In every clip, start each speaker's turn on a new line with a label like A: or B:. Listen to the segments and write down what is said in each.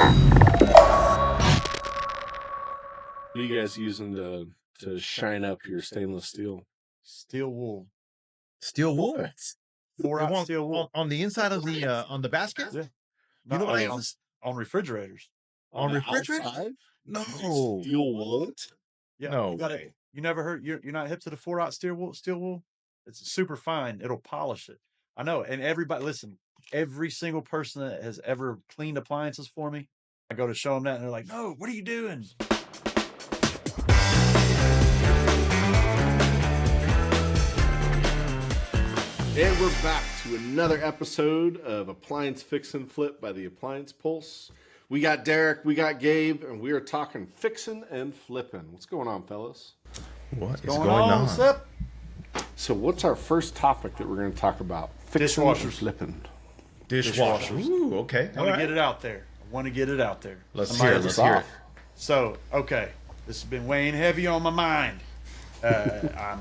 A: What are you guys using to shine up your stainless steel?
B: Steel wool.
C: Steel wool.
B: 4-aught steel wool.
C: On the inside of the on the basket?
B: Yeah.
C: You know what I use?
B: On refrigerators.
C: On refrigerators?
A: Outside?
C: No.
A: Steel wool?
B: Yeah.
C: No
B: You got
C: way.
B: You never heard? You're not hip to the 4-aught steel wool? It's super fine. It'll polish it. I know. And everybody, listen. Every single person that has ever cleaned appliances for me, I go to show them that, and they're like, "No, what are you doing?"
A: And we're back to another episode of Appliance Fixing Flip by the Appliance Pulse. We got Derrick, we got Gabe, and we are talking fixing and flipping. What's going on, fellas?
C: What's
B: Going on, Sip?
A: So what's our first topic that we're going to talk about? Fixing and
B: Dishwashers.
A: flipping.
C: Dishwashers. Ooh, okay.
B: I want to get it out there.
C: Let's
B: Somebody-
C: hear it. Let's hear it.
B: So, okay, this has been weighing heavy on my mind. All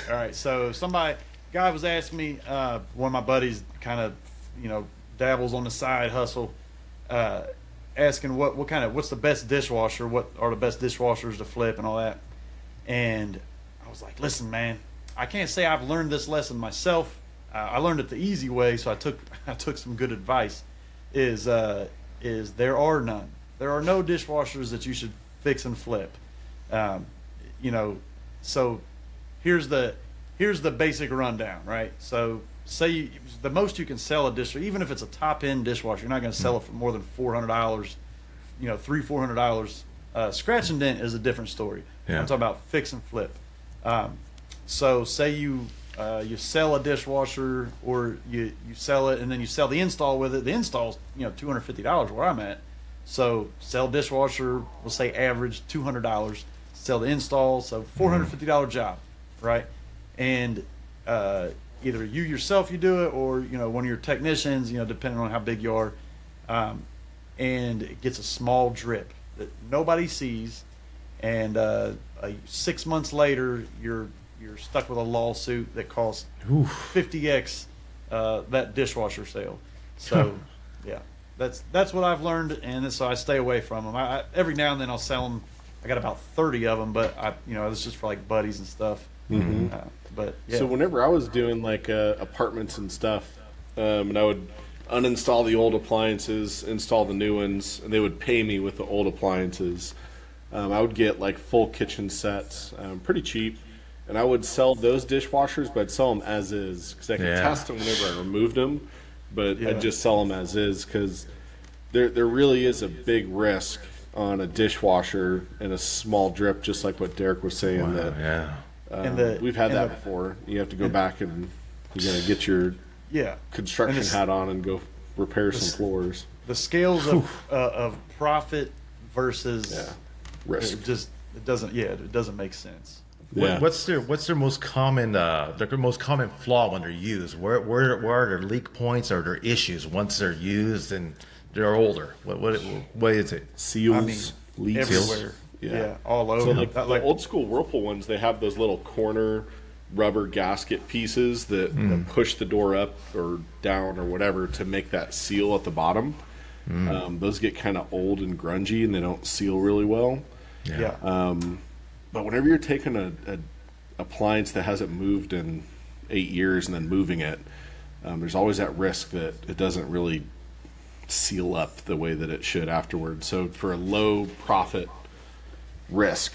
B: right. So, guy was asking me. One of my buddies, kind of, dabbles on the side hustle, asking what's the best dishwasher? What are the best dishwashers to flip and all that? And I was like, listen, man, I can't say I've learned this lesson myself. I learned it the easy way, so I took some good advice. Is there are none. There are no dishwashers that you should fix and flip. So here's the basic rundown, right? So say the most you can sell a dishwasher, even if it's a top end dishwasher, you're not going to sell it for more than $400. $300-$400. Scratch and dent is a different story.
C: Yeah.
B: I'm talking about fix and flip. So say you sell a dishwasher, or you sell it and then you sell the install with it. The install's $250 where I'm at. So sell dishwasher, we'll say average $200. Sell the install, so $450 job, right? And either you yourself you do it, or one of your technicians, depending on how big you are, and it gets a small drip that nobody sees, and 6 months later you're stuck with a lawsuit that costs 50x that dishwasher sale. So yeah, that's what I've learned, and so I stay away from them. I every now and then I'll sell them. I got about 30 of them, but it's just for like buddies and stuff.
A: Mm-hmm.
B: But yeah.
A: So whenever I was doing like apartments and stuff, and I would uninstall the old appliances, install the new ones, and they would pay me with the old appliances. I would get like full kitchen sets, pretty cheap, and I would sell those dishwashers, but I'd sell them as is because I could test them whenever I removed them, but I'd just sell them as is because there really is a big risk on a dishwasher and a small drip, just like what Derrick was saying. We've had that before. You have to go back and you're going to get your construction hat on and go repair some floors.
B: The scales of profit versus
A: risk.
B: It doesn't make sense.
C: Yeah. What's their most common flaw when they're used? Where are their leak points or their issues once they're used and they're older? What is it?
A: Seals, leaks,
B: everywhere. Yeah, all over.
A: So the old school Whirlpool ones, they have those little corner rubber gasket pieces that push the door up or down or whatever to make that seal at the bottom. Those get kind of old and grungy and they don't seal really well. But whenever you're taking a appliance that hasn't moved in 8 years and then moving it, there's always that risk that it doesn't really seal up the way that it should afterwards. So for a low profit risk,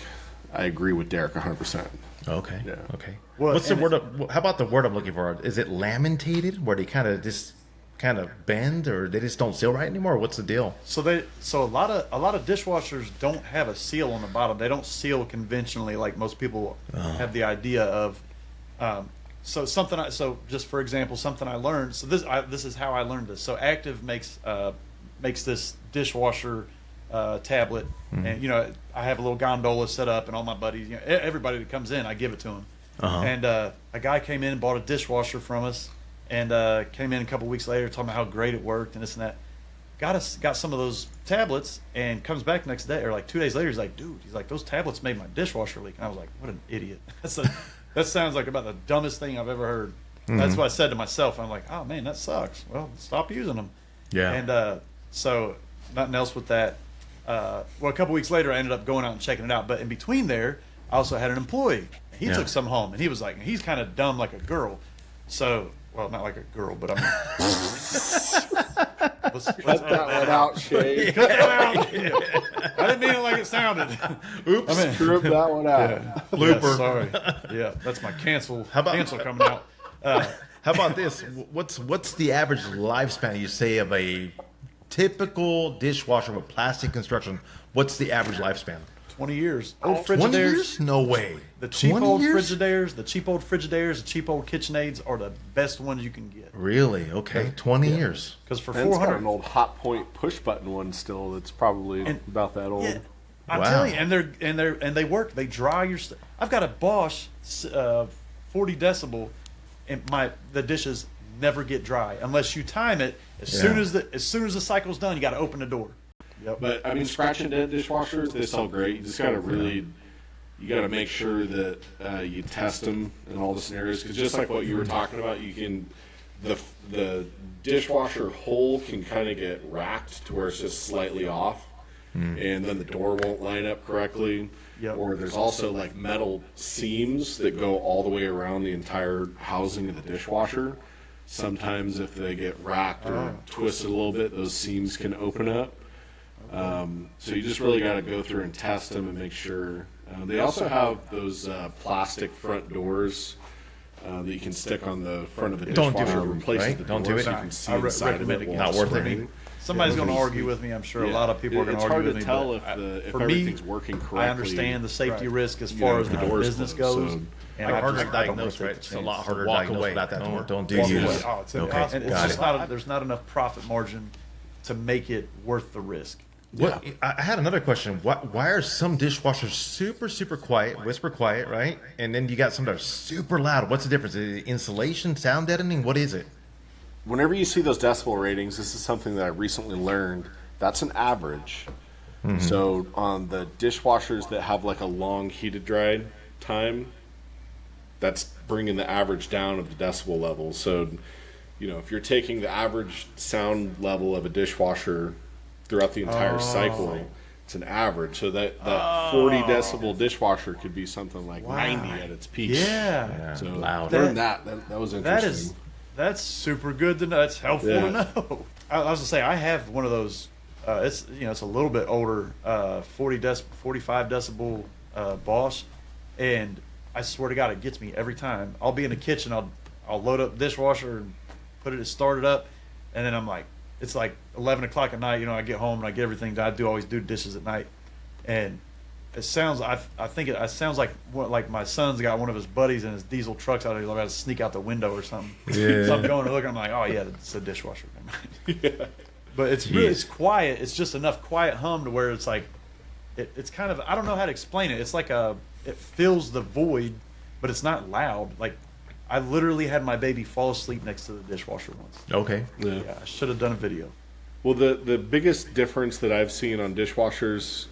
A: I agree with Derrick 100%.
C: Okay.
A: Yeah.
C: Okay. Well, what's the word? How about the word I'm looking for? Is it lamentated, where they kind of bend, or they just don't seal right anymore? What's the deal?
B: So a lot of dishwashers don't have a seal on the bottom. They don't seal conventionally like most people have the idea of. So just for example, something I learned. So this is how I learned this. So Active makes this dishwasher tablet, and I have a little gondola set up, and all my buddies, everybody that comes in, I give it to them. And a guy came in and bought a dishwasher from us, and came in a couple weeks later talking about how great it worked and this and that. Got some of those tablets, and comes back next day or like 2 days later. He's like, dude, those tablets made my dishwasher leak. And I was like, what an idiot. That sounds like about the dumbest thing I've ever heard. That's what I said to myself. I'm like, oh man, that sucks. Well, stop using them.
C: Yeah.
B: And so nothing else with that. Well, a couple weeks later, I ended up going out and checking it out. But in between there, I also had an employee. He took some home, and he was like, he's kind of dumb like a girl. So, well, not like a girl, but I mean, let's
A: Cut that one out, Shay.
B: cut that out. I didn't mean it like it sounded.
A: Oops, strip that one out.
B: Blooper. Yeah, sorry. Yeah, that's my cancel coming out.
C: How about this? What's the average lifespan you say of a typical dishwasher with plastic construction? What's the average lifespan?
B: 20 years. Old
C: 20
B: Frigidairs.
C: years? No way.
B: The cheap
C: 20
B: old
C: years?
B: Frigidairs, the cheap old KitchenAids are the best ones you can get.
C: Really? Okay, 20 years.
B: Because for
A: And it's got
B: 400,
A: an old Hot Point push button one still. That's probably about that old.
B: yeah, I'm
C: Wow.
B: telling you, and they work. They dry your stuff. I've got a Bosch 40 decibel, and the dishes never get dry unless you time it. As soon as the cycle's done, you got to open the door. Yep.
A: But I mean, scratch and dent dishwashers, they sell great. You just gotta you gotta make sure that you test them in all the scenarios. Because just like what you were talking about, you can the dishwasher hole can kind of get racked to where it's just slightly off, and then the door won't line up correctly.
B: Yep.
A: Or there's also like metal seams that go all the way around the entire housing of the dishwasher. Sometimes if they get racked or twisted a little bit, those seams can open up. So you just really got to go through and test them and make sure. They also have those plastic front doors that you can stick on the front of the
C: Don't do
A: dishwasher.
C: it,
A: Replaces
C: right?
A: the
C: Don't
A: door
C: do it.
A: so you can see
B: I
A: inside of
B: recommend
A: it.
B: against
A: while
C: Not worth
A: it's
C: it.
A: running.
B: Somebody's going to argue with me. I'm sure a lot of people are going to argue with me.
A: It's hard to
B: but
A: tell if
B: for
A: everything's
B: me,
A: working correctly.
B: I understand the safety risk as
A: you
B: far
A: know,
B: as the
A: the door's
B: business
A: closed,
B: goes.
A: so-
B: And
C: Like
B: I
C: harder
B: just-
C: to
B: I don't
C: diagnose,
B: wanna
C: right?
B: take
C: It's
B: the
C: a lot
B: chance.
C: harder to
D: Walk
C: diagnose
D: away.
C: without that door. Don't do
B: Walk
C: use.
B: away.
D: Oh, it's
C: Okay,
B: And it's
C: got
B: just
C: it.
B: not there's not enough profit margin to make it worth the risk.
C: What I had another question. Why are some dishwashers super quiet, whisper quiet, right? And then you got some that are super loud. What's the difference? Is it insulation, sound deadening? What is it?
A: Whenever you see those decibel ratings, this is something that I recently learned. That's an average. So on the dishwashers that have like a long heated dry time, that's bringing the average down of the decibel level. So, you know, if you're taking the average sound level of a dishwasher throughout the entire cycle, it's an average. So that 40 decibel dishwasher could be something like 90 at its peak.
B: Yeah.
A: So
C: Loud.
A: learn that was interesting.
B: That's super good to know. That's helpful to know. I was gonna say I have one of those. It's it's a little bit older, 45 decibel Bosch, and I swear to God, it gets me every time. I'll be in the kitchen, I'll load up the dishwasher and put it, start it up, and then I'm like, it's like 11 o'clock at night. You know, I get home and I get everything done. I always do dishes at night, and it sounds. I think it sounds like my son's got one of his buddies in his diesel trucks out there. He's got to sneak out the window or something.
C: Yeah.
B: So I'm going to look. I'm like, oh yeah, it's a dishwasher. But it's really it's quiet. It's just enough quiet hum to where it's like, it's kind of, I don't know how to explain it. It's like it fills the void, but it's not loud. Like I literally had my baby fall asleep next to the dishwasher once.
C: Okay.
A: Yeah.
B: Yeah, I should have done a video.
A: Well, the biggest difference that I've seen on dishwashers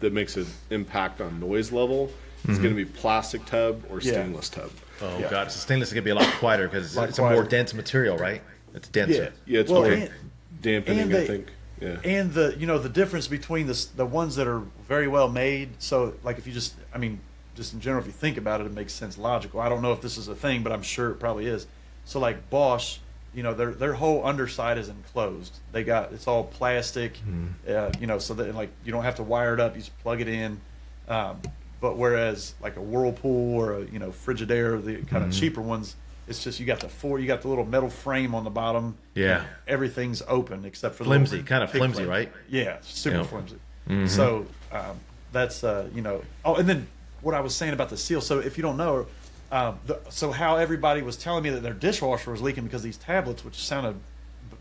A: that makes an impact on noise level is going to be plastic tub or stainless tub.
C: Oh
B: Yeah.
C: God, so stainless is gonna be a lot quieter because
B: Lot
C: it's a more
B: quieter.
C: dense material, right? It's denser.
A: Yeah, it's
B: Well,
A: more
B: and-
A: dampening,
B: and
A: I
B: they-
A: think. Yeah.
B: And the difference between the ones that are very well made. So like if you just in general, if you think about it, it makes sense logical. I don't know if this is a thing, but I'm sure it probably is. So like Bosch, their whole underside is enclosed. It's all plastic, so that like you don't have to wire it up. You just plug it in. But whereas like a Whirlpool or a Frigidaire, the kind of cheaper ones, it's just you got the little metal frame on the bottom.
C: Yeah.
B: And everything's open except for the
C: Flimsy,
B: little
C: kind of
B: pig
C: flimsy,
B: plate.
C: right?
B: Yeah, super
C: Yeah.
B: flimsy. So that's Oh, and then what I was saying about the seal. So if you don't know, so how everybody was telling me that their dishwasher was leaking because of these tablets, which sounded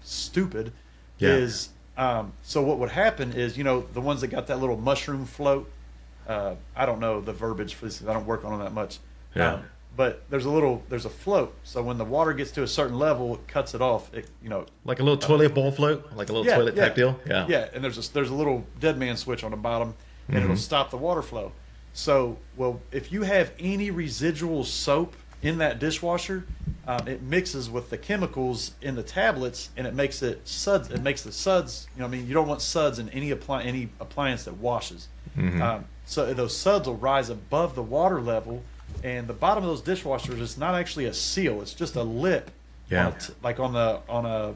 B: stupid,
C: Yeah.
B: is so what would happen is the ones that got that little mushroom float. I don't know the verbiage for this. I don't work on them that much.
C: Yeah.
B: But there's a float. So when the water gets to a certain level, it cuts it off.
C: Like a little toilet bowl float, like a little toilet type deal. Yeah.
B: Yeah, and there's a little dead man switch on the bottom, and it'll stop the water flow. So, if you have any residual soap in that dishwasher, it mixes with the chemicals in the tablets, and it makes it suds. It makes the suds. You know, what I mean, you don't want suds in any appliance that washes. So those suds will rise above the water level, and the bottom of those dishwashers is not actually a seal; it's just a lip.
C: Yeah.
B: Like on a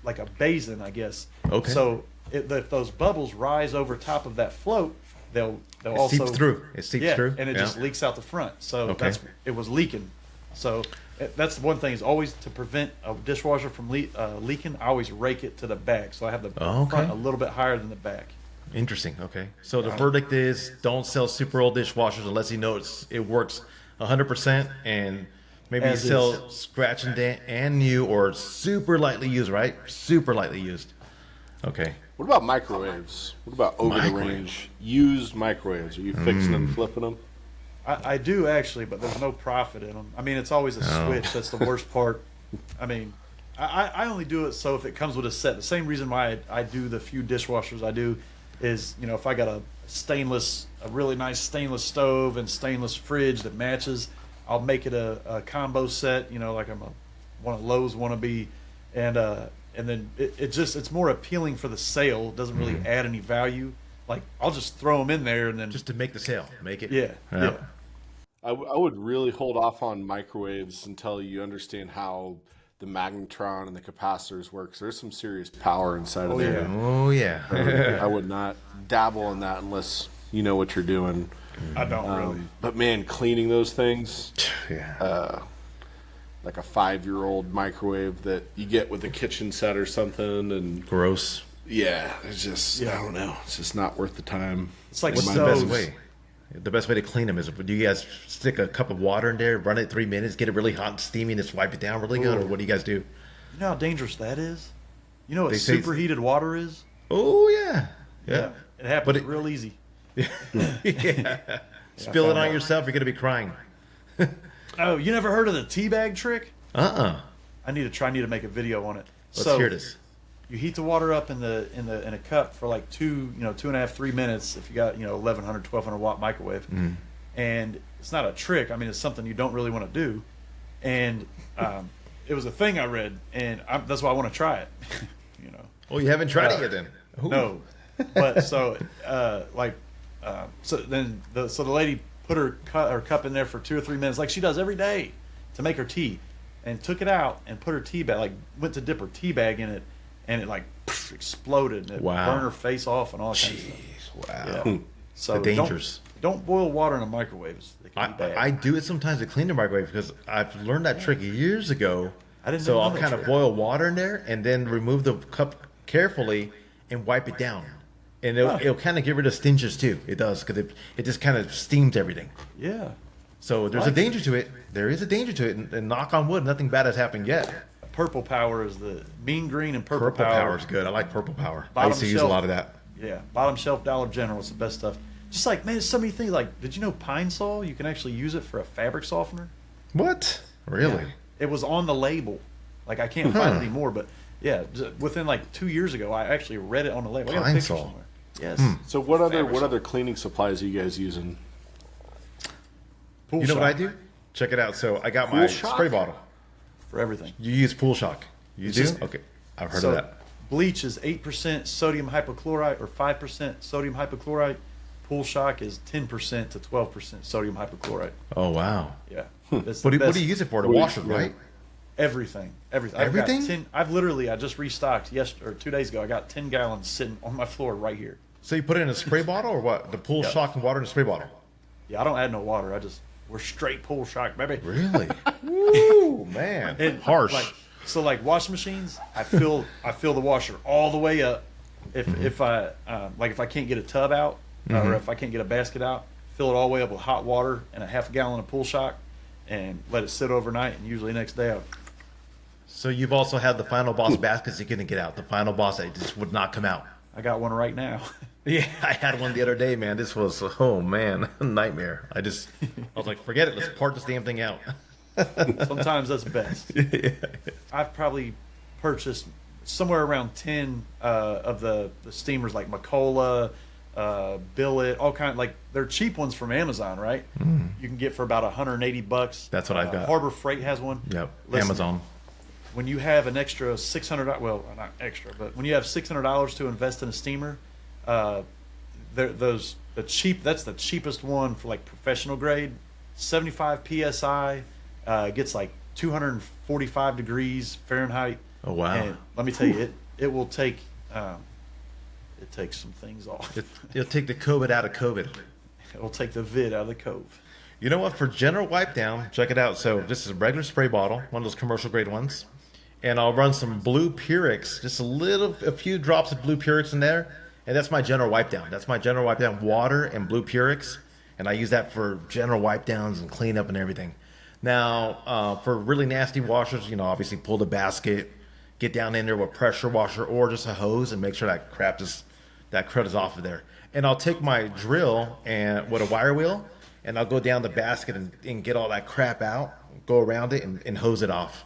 B: like a basin, I guess.
C: Okay.
B: So if those bubbles rise over top of that float, they'll also
C: seeps through. It seeps through.
B: and it
C: Yeah.
B: just leaks out the front. So
C: Okay.
B: it was leaking. So that's one thing, is always to prevent a dishwasher from leaking. I always rake it to the back, so I have the
C: Oh, okay.
B: front a little bit higher than the back.
C: Interesting. Okay. So the verdict is don't sell super old dishwashers unless you know it works 100%, and maybe
B: As
C: you sell
B: is.
C: scratch and dent and new or super lightly used, right? Super lightly used. Okay.
A: What about microwaves? What about over the range used microwaves? Are you fixing them, flipping them?
B: I do actually, but there's no profit in them. I mean, it's always a switch. That's the worst part. I mean, I only do it so if it comes with a set. The same reason why I do the few dishwashers I do is, you know, if I got a really nice stainless stove and stainless fridge that matches, I'll make it a combo set. You know, like I'm one of Lowe's wannabe, and then it's more appealing for the sale. It doesn't really add any value. Like, I'll just throw them in there and then
C: Just to make the sale, make it.
B: yeah.
A: I would really hold off on microwaves until you understand how the magnetron and the capacitors work. 'Cause there's some serious power inside of there.
C: Oh yeah.
A: I would not dabble in that unless you know what you're doing.
B: I don't really.
A: But man, cleaning those things,
C: Yeah.
A: like a 5-year-old microwave that you get with a kitchen set or something, and
C: Gross.
A: yeah, it's just I don't know. It's just not worth the time.
B: It's like
C: What's the
B: stoves.
C: best way? The best way to clean them is, do you guys stick a cup of water in there, run it 3 minutes, get it really hot and steamy, and just wipe it down really good, or what do you guys do?
B: You know how dangerous that is? You know what
C: They say-
B: superheated water is?
C: Oh yeah. Yeah.
B: It happens
C: But it-
B: real easy.
C: Yeah. Spill it on yourself, you're gonna be crying.
B: Oh, you never heard of the tea bag trick? I need to make a video on it.
C: Let's hear this.
B: You heat the water up in a cup for like 2.5, 3 minutes if you got 1100, 1200 watt microwave, and it's not a trick. I mean, it's something you don't really want to do, and it was a thing I read, and that's why I want to try it.
C: Oh, you haven't tried it yet then? Ooh.
B: No, but so then the lady put her cup in there for 2 or 3 minutes, like she does every day, to make her tea, and took it out and put her tea bag, like went to dip her tea bag in it, and it like exploded and it
C: Wow.
B: burned her face off and all kinds of stuff.
C: Wow.
B: Yeah. So
C: The dangers.
B: Don't boil water in a microwave. It can be bad.
C: I do it sometimes to clean the microwave because I've learned that trick years ago.
B: I didn't
C: So
B: know
C: I'll
B: that
C: kind of
B: trick.
C: boil water in there and then remove the cup carefully and wipe it down. And it'll kind of get rid of stenches too. It does, because it just kind of steams everything.
B: Yeah.
C: So there's a danger to it. There is a danger to it. And knock on wood, nothing bad has happened yet.
B: Purple Power is the mean green, and purple
C: Purple
B: power
C: power is good. I like purple power. I
B: Bottom
C: used to use a
B: shelf.
C: lot of that.
B: Yeah, bottom shelf Dollar General is the best stuff. Just like, man, there's so many things. Like, did you know Pine Sol? You can actually use it for a fabric softener.
C: What? Really?
B: It was on the label. Like, I can't find it anymore, but yeah, within like 2 years ago, I actually read it on the label. I got a
C: Pine
B: picture
C: Sol.
B: somewhere. Yes.
A: So what
B: Fabric
A: other cleaning supplies are you guys using?
B: Pool
C: You know what I
B: shock
C: do? Check it out. So I got
A: Pool
C: my
A: shock?
C: spray bottle.
B: for everything.
C: You use pool shock. You
B: It's
C: do?
B: just-
C: Okay. I've heard
B: So
C: of that.
B: bleach is 8% sodium hypochlorite or 5% sodium hypochlorite. Pool shock is 10% to 12% sodium hypochlorite.
C: Oh, wow.
B: Yeah. That's the
C: What do
B: best.
C: you use it for? To
A: What do you-
C: wash it, right?
B: Everything. Everything.
C: Everything?
B: I just restocked 2 days ago. I got 10 gallons sitting on my floor right here.
C: So you put it in a spray bottle or what? The pool
B: Yeah.
C: shock and water in a spray bottle?
B: Yeah, I don't add no water. We're straight pool shock, baby.
C: Really? Ooh, man.
B: And
C: Harsh.
B: Like washing machines, I fill the washer all the way up. If I can't get a tub out or if I can't get a basket out, fill it all the way up with hot water and a half a gallon of pool shock, and let it sit overnight. And usually next day,
C: So you've also had the Final Boss baskets you couldn't get out. The Final Boss that just would not come out.
B: I got one right now.
C: Yeah, I had one the other day, man. This was, oh man, a nightmare. I was like, forget it. Let's part this damn thing out.
B: Sometimes that's best. I've probably purchased somewhere around 10 of the steamers, like Macola, billet, all kind, like they're cheap ones from Amazon, right? You can get for about $180.
C: That's what I've got.
B: Harbor Freight has one.
C: Yep.
B: Listen,
C: Amazon.
B: when you have an extra $600, well, not extra, but when you have $600 to invest in a steamer, that's the cheapest one for like professional grade, 75 psi, gets like 245 degrees Fahrenheit.
C: Oh wow!
B: And let me tell you, it will take it takes some things off.
C: It'll take the COVID out of COVID.
B: It will take the vid out of the cove.
C: You know what? For general wipe down, check it out. So this is a regular spray bottle, one of those commercial grade ones, and I'll run some blue Purex, just a few drops of blue Purex in there, and that's my general wipe down. That's my general wipe down, water and blue Purex, and I use that for general wipe downs and cleanup and everything. Now, for really nasty washers, obviously pull the basket, get down in there with pressure washer or just a hose, and make sure that crud is off of there. And I'll take my drill and with a wire wheel, and I'll go down the basket and get all that crap out, go around it, and hose it off.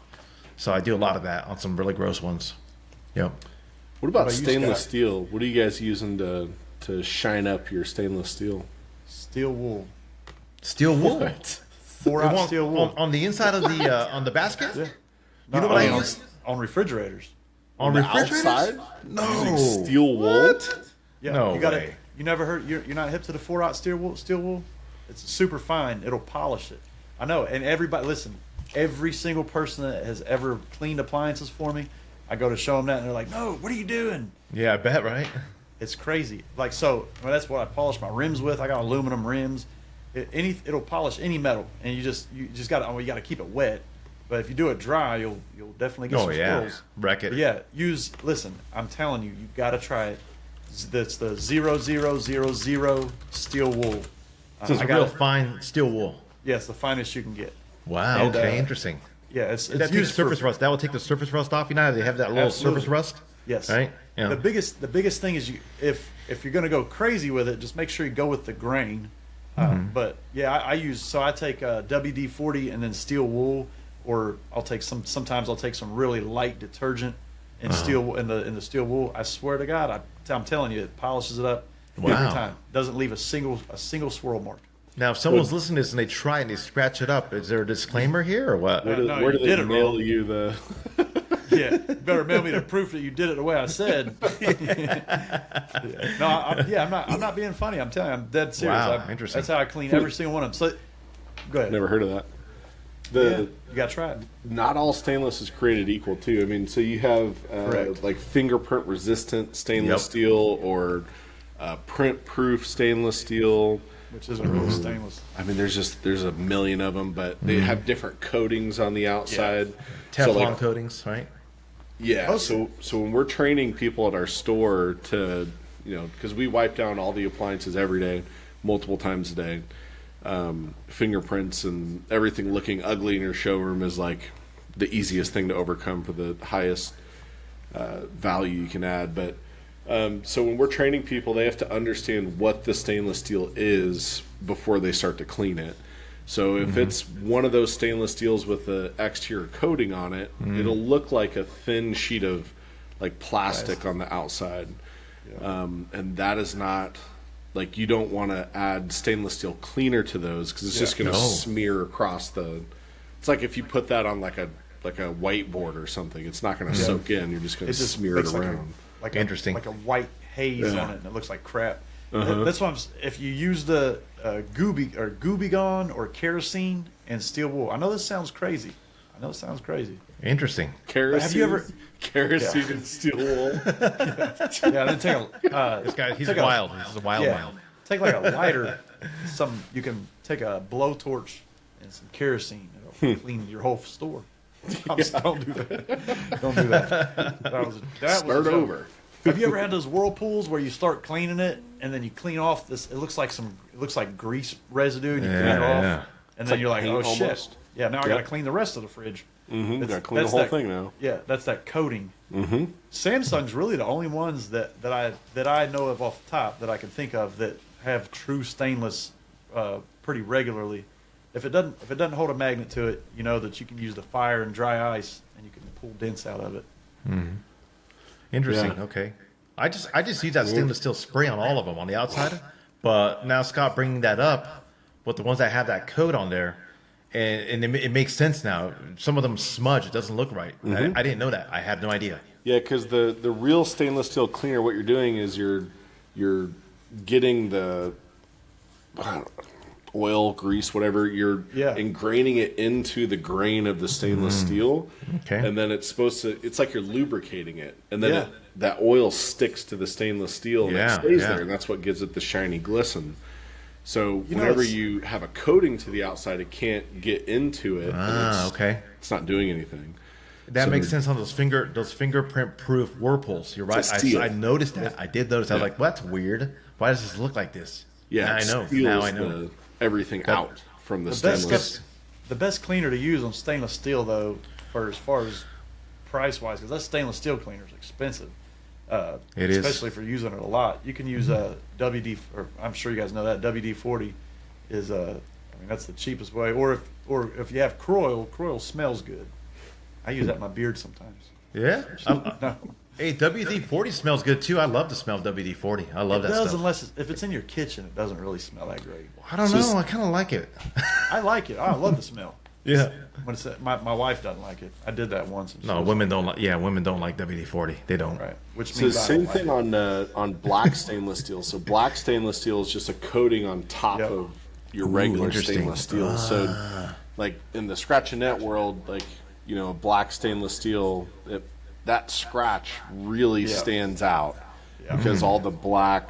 C: So I do a lot of that on some really gross ones. Yep.
A: What about stainless steel? What are you guys using to shine up your stainless steel?
B: Steel wool.
C: Steel wool.
A: What?
B: 4-ounce steel wool.
C: On the inside of the on the basket?
B: Yeah.
C: You know what I use?
B: On refrigerators.
C: On
A: the
C: refrigerators?
A: outside?
C: No.
A: Using steel wool?
B: Yeah.
C: No
B: you got
C: way.
B: it. You never heard? You're not hip to the 4-ounce steel wool? It's super fine. It'll polish it. I know. And everybody, listen. Every single person that has ever cleaned appliances for me, I go to show them that, and they're like, "No, what are you doing?"
C: Yeah, I bet, right?
B: It's crazy. Like that's what I polish my rims with. I got aluminum rims. It'll polish any metal, and you just got to you got to keep it wet. But if you do it dry, you'll definitely get some squirrels.
C: Wreck it.
B: But yeah, listen, I'm telling you, you got to try it. That's the 0000 steel wool.
C: So it's a real fine steel wool.
B: Yeah, it's the finest you can get.
C: Wow.
B: And,
C: okay, interesting.
B: Yeah, it's
C: That takes
B: used
C: surface
B: for
C: rust. That will take the surface rust off. You know how they have that little
B: Absolutely.
C: surface rust?
B: Yes.
C: Right? Yeah.
B: The biggest thing is if you're going to go crazy with it, just make sure you go with the grain. But yeah, I take WD-40 and then steel wool, or sometimes I'll take some really light detergent and steel in the steel wool. I swear to God, I'm telling you, it polishes it up every time. Doesn't leave a single swirl mark.
C: Now, if someone's listening to this and they try it and they scratch it up, is there a disclaimer here or what?
B: No,
A: Where
B: you
A: do
B: did
A: they
B: it
A: mail
B: wrong.
A: you the...
B: Yeah, you better mail me the proof that you did it the way I said. No, I'm not being funny. I'm telling you, I'm dead serious.
C: Wow, interesting.
B: That's how I clean every single one of them. So, go ahead.
A: Never heard of that.
B: You got to try it.
A: Not all stainless is created equal, too. I mean, so you have like fingerprint resistant stainless steel or print proof stainless steel.
B: Which isn't real stainless.
A: I mean, there's a million of them, but they have different coatings on the outside.
C: Teflon coatings, right?
A: Yeah. So when we're training people at our store to, because we wipe down all the appliances every day, multiple times a day, fingerprints and everything looking ugly in your showroom is like the easiest thing to overcome for the highest value you can add. But so when we're training people, they have to understand what the stainless steel is before they start to clean it. So if it's one of those stainless steels with the exterior coating on it, it'll look like a thin sheet of like plastic on the outside. Yeah. And that is not, like, you don't want to add stainless steel cleaner to those because it's just going to smear across it's like if you put that on like a whiteboard or something, it's not going to soak in. You're just going to smear it around.
C: Interesting.
B: Like a white haze on it, and it looks like crap. That's why if you use the Gooby Gone or kerosene and steel wool. I know this sounds crazy.
C: Interesting.
A: Kerosene,
B: have you ever
A: kerosene and steel wool?
B: Yeah, then take a
C: This guy, he's wild. He's a wild man.
B: Take like a lighter. You can take a blowtorch and some kerosene. It'll clean your whole store. Don't do that. Don't do that.
A: Start over.
B: Have you ever had those whirlpools where you start cleaning it and then you clean off this? It looks like grease residue, and you clean it off, and then you're like, oh shit. Almost. Yeah, now I got to clean the rest of the fridge.
A: Got to clean the whole thing now.
B: Yeah, that's that coating. Samsung's really the only ones that I know of off the top that I can think of that have true stainless pretty regularly. If it doesn't hold a magnet to it, you know that you can use the fire and dry ice, and you can pull dents out of it.
C: Interesting.
A: Yeah.
C: Okay. I just use that stainless steel spray on all of them on the outside. But now Scott bringing that up with the ones that have that coat on there, and it makes sense now. Some of them smudge. It doesn't look right. I didn't know that. I had no idea.
A: Yeah, because the real stainless steel cleaner, what you're doing is you're getting the oil, grease, whatever. You're ingraining it into the grain of the stainless steel.
C: Okay.
A: And then it's supposed to. It's like you're lubricating it, and then that oil sticks to the stainless steel and it stays there, and that's what gives it the shiny glisten. So whenever you have a coating to the outside, it can't get into it.
C: Okay.
A: It's not doing anything.
C: That makes sense on those fingerprint proof Whirlpools. You're right. I noticed that. I did notice. I was like, well, that's weird. Why does this look like this?
A: Yeah,
C: now I know.
A: Now I know. Everything out from the stainless.
B: The best cleaner to use on stainless steel, though, for as far as price wise, because that stainless steel cleaner is expensive.
C: It is,
B: especially for using it a lot. You can use a WD, or I'm sure you guys know that WD-40 is I mean, that's the cheapest way. Or if you have Croil smells good. I use that in my beard sometimes.
C: Yeah.
B: No.
C: Hey, WD-40 smells good too. I love the smell of WD-40. I love that
B: It does,
C: stuff.
B: unless if it's in your kitchen, it doesn't really smell that great.
C: I don't know. I kind of like it.
B: I like it. I love the smell.
C: Yeah.
B: When it's, my wife doesn't like it. I did that once.
C: No, women don't like. Yeah, women don't like WD-40. They don't.
B: Right. Which
A: So
B: means
A: the same thing on black stainless steel. So black stainless steel is just a coating on top of your regular stainless steel. So like in the scratch and net world, like black stainless steel, that scratch really stands out because all the black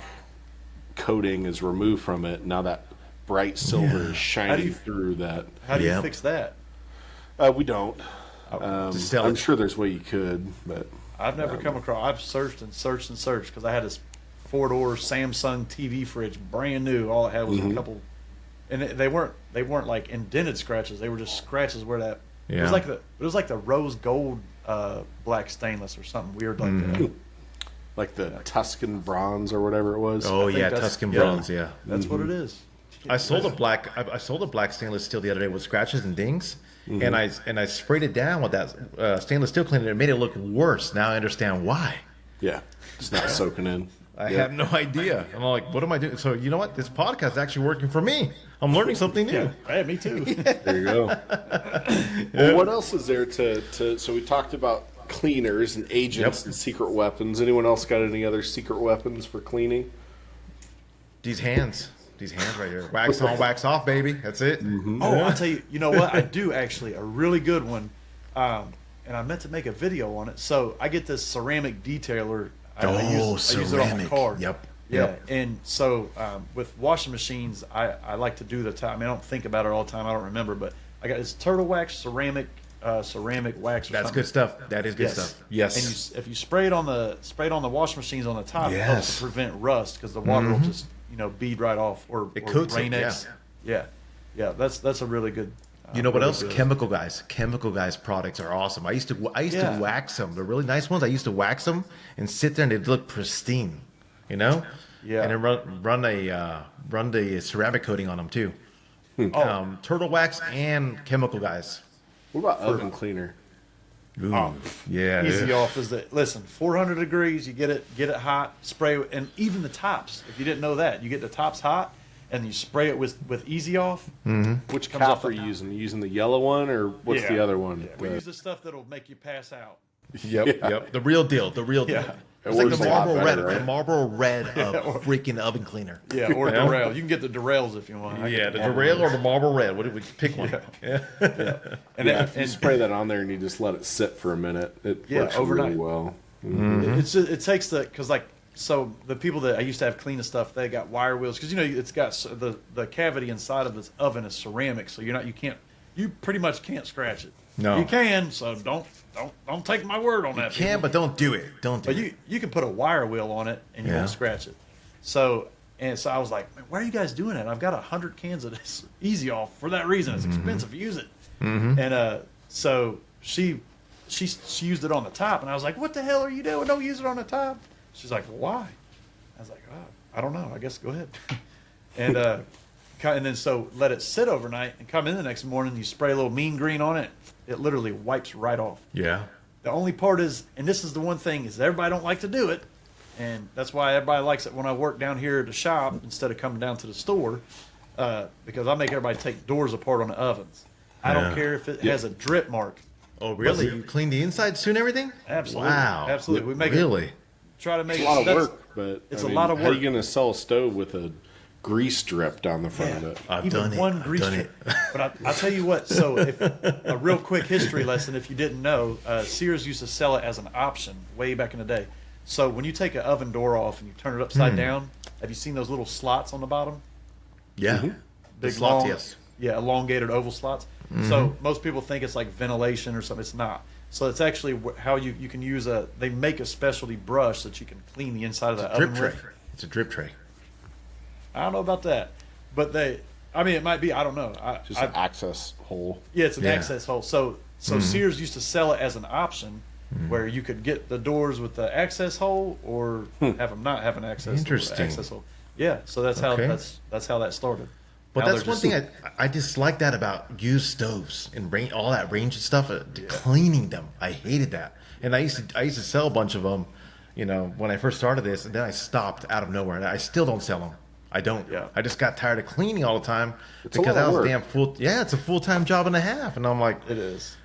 A: coating is removed from it. Now that bright silver is shining through that.
B: How do you fix that?
A: We don't. I'm sure there's a way you could, but
B: I've never come across. I've searched and searched and searched because I had this 4-door Samsung TV fridge, brand new. All it had was a couple, and they weren't like indented scratches. They were just scratches where that.
C: Yeah.
B: It was like the rose gold black stainless or something weird like that.
A: like the Tuscan bronze or whatever it was.
C: Oh yeah, Tuscan bronze. Yeah,
B: that's what it is.
C: I sold a black stainless steel the other day with scratches and dings, and I sprayed it down with that stainless steel cleaner. It made it look worse. Now I understand why.
A: Yeah, it's not soaking in.
C: I had no idea. I'm like, what am I doing? So you know what? This podcast is actually working for me. I'm learning something new.
B: Yeah, me too.
A: There you go. Well, what else is there to? So we talked about cleaners and agents and secret weapons. Anyone else got any other secret weapons for cleaning?
C: These hands right here. Wax on, wax off, baby. That's it.
B: Oh, I'll tell you. You know what? I do actually a really good one, and I meant to make a video on it. So I get this ceramic detailer. I use it on my car.
C: Yep.
B: And so with washing machines, I like to do the time. I mean, I don't think about it all the time. I don't remember, but I got this turtle wax ceramic wax. Or
C: That's
B: something.
C: good stuff. That is good stuff. Yes.
B: And if you spray it on the washing machines on the top, it helps to prevent rust because the water will just bead right off or
C: coats it.
B: Yeah. That's a really good.
C: You know what
B: really
C: else?
B: good.
C: Chemical Guys products are awesome. I used to wax them. They're really nice ones. I used to wax them and sit there and they'd look pristine, Yeah. And then run the ceramic coating on them too. Turtle wax and Chemical Guys.
A: What about oven cleaner?
C: Ooh,
B: Easy off is that. Listen, 400 degrees. You get it hot. Spray, and even the tops. If you didn't know that, you get the tops hot. And you spray it with Easy Off.
A: Which cap are you using? You using the yellow one or what's the other one?
B: Yeah. We use the stuff that'll make you pass out.
C: Yep. The real deal. It's like the Marlboro Red. Right? The Marlboro Red of freaking oven cleaner.
B: Yeah, or Durrell. You can get the Durrells if you want.
C: The Durrell or the Marlboro Red. What did we pick one?
A: And if you spray that on there and you just let it sit for a minute, it works
B: overnight.
A: really well.
B: It takes because so the people that I used to have clean the stuff, they got wire wheels because it's got the cavity inside of this oven is ceramic, so you pretty much can't scratch it.
C: No,
B: you can. So don't take my word on that.
C: You can, but don't do it.
B: But you can put a wire wheel on it and you won't scratch it. So I was like, man, why are you guys doing it? I've got 100 cans of this Easy Off for that reason. It's expensive. Use it. And so she used it on the top, and I was like, what the hell are you doing? Don't use it on the top. She's like, well, why? I was like, oh, I don't know. I guess go ahead. And then so let it sit overnight and come in the next morning. You spray a little mean green on it. It literally wipes right off.
C: Yeah.
B: The only part is, and this is the one thing, is everybody don't like to do it. And that's why everybody likes it when I work down here at the shop instead of coming down to the store, because I make everybody take doors apart on the ovens. I don't care if it has a drip mark.
C: Oh, really? You clean the inside soon, everything?
B: Absolutely.
C: Wow.
B: Absolutely. We make
C: really?
B: Try to make
A: It's a lot of work, but
B: it's
A: I
B: a
A: mean,
B: lot of
A: How are
B: work.
A: you going to sell a stove with a grease strip down the front of it?
C: I've
B: Even
C: done it.
B: one
C: I've
B: grease
C: done
B: strip.
C: it.
B: But I'll tell you what. So, a real quick history lesson, if you didn't know, Sears used to sell it as an option way back in the day. So when you take an oven door off and you turn it upside down, have you seen those little slots on the bottom?
C: Yeah.
A: Mm-hmm.
C: The
B: Big
C: slots,
B: long,
C: yes.
B: yeah, elongated oval slots. So most people think it's like ventilation or something. It's not. So it's actually how you can use they make a specialty brush that you can clean the inside of the oven
C: Drip tray.
B: with.
C: It's a drip tray.
B: I don't know about that, but I mean, it might be. I don't know.
A: Just an access hole.
B: Yeah, it's an
C: Yeah.
B: access hole. So Sears used to sell it as an option where you could get the doors with the access hole or have them not have an access
C: Interesting.
B: access hole. Yeah, so that's how
C: Okay.
B: that's how that started.
C: But
B: Now
C: that's
B: they're
C: one
B: just-
C: thing I dislike that about used stoves and all that range and stuff. Cleaning them, I hated that. And I used to sell a bunch of them, when I first started this, and then I stopped out of nowhere. And I still don't sell them. I don't.
B: Yeah.
C: I just got tired of cleaning all the time
A: a
C: because
A: lot
C: that
A: of
C: was
A: work.
C: damn full. Yeah, it's a full-time job and a half, and I'm like,
B: It is.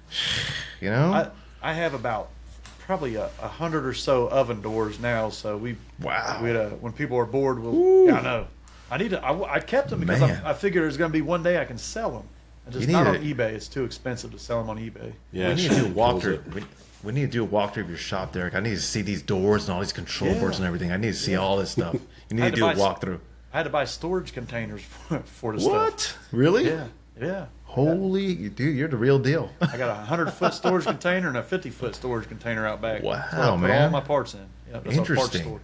B: I have about probably 100 or so oven doors now. So
C: Wow.
B: when people are bored, yeah, I know. I kept them because
C: Man.
B: I figured there's going to be one day I can sell them. And just
C: You
B: not
C: need
B: on
C: it.
B: eBay. It's too expensive to sell them on eBay.
A: Yeah,
C: we need to do a
A: kills
C: walkthrough.
A: it.
C: We need to do a walkthrough of your shop, Derrick. I need to see these doors and all these control boards and everything. I need to see all this stuff. You need
B: I
C: to
B: had
C: do a
B: to buy
C: walkthrough.
B: I had to buy storage containers for the stuff.
C: What? Really?
B: Yeah.
C: Holy, dude, you're the real deal.
B: I got a 100-foot storage container and a 50-foot storage container out back.
C: Wow,
B: That's what I put
C: man.
B: all my parts in. Yeah, that's our parts
C: Interesting.
B: store.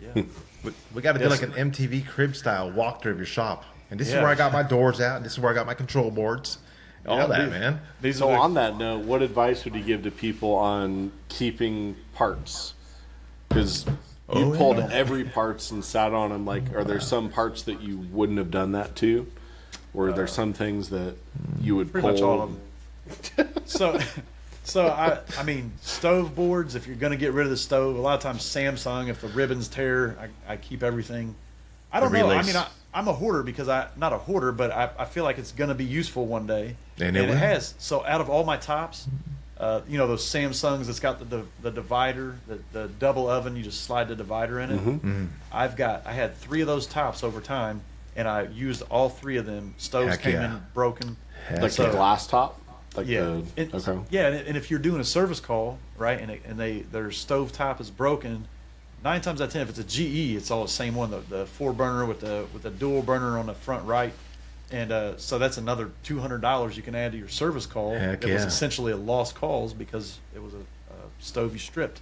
B: Yeah.
C: We got to do
B: Yes.
C: like an MTV crib style walkthrough of your shop. And this is
B: Yeah.
C: where I got my doors out. And this is where I got my control boards. All
B: Yeah,
C: that,
B: these-
C: man.
B: These
A: So
B: are the-
A: on that note, what advice would you give to people on keeping parts? Because you
C: Oh,
A: pulled
C: yeah.
A: every parts and sat on them. Like, are there some parts that you wouldn't have done that to? Or are there some things that you would
B: pretty
A: pull?
B: much all of them. So I mean, stove boards. If you're going to get rid of the stove, a lot of times Samsung. If the ribbons tear, I keep everything. I don't
C: The
B: know. I
C: relays.
B: mean, I'm a hoarder because not a hoarder, but I feel like it's going to be useful one day,
C: And
B: it
C: will.
B: has. So out of all my tops, those Samsungs that's got the divider, the double oven, you just slide the divider in it.
C: Mm-hmm.
B: I had 3 of those tops over time, and I used all 3 of them. Stoves
C: Heck
B: came
C: yeah.
B: in broken.
C: Heck
A: Like the glass top? Like
B: Yeah,
A: okay.
B: yeah, and if you're doing a service call, right, and their stove top is broken, 9 times out of 10, if it's a GE, it's all the same one, the 4-burner with the dual burner on the front right, and so that's another $200 you can add to your service call.
C: Heck
B: It was
C: yeah.
B: essentially a lost cause because it was a stove you stripped.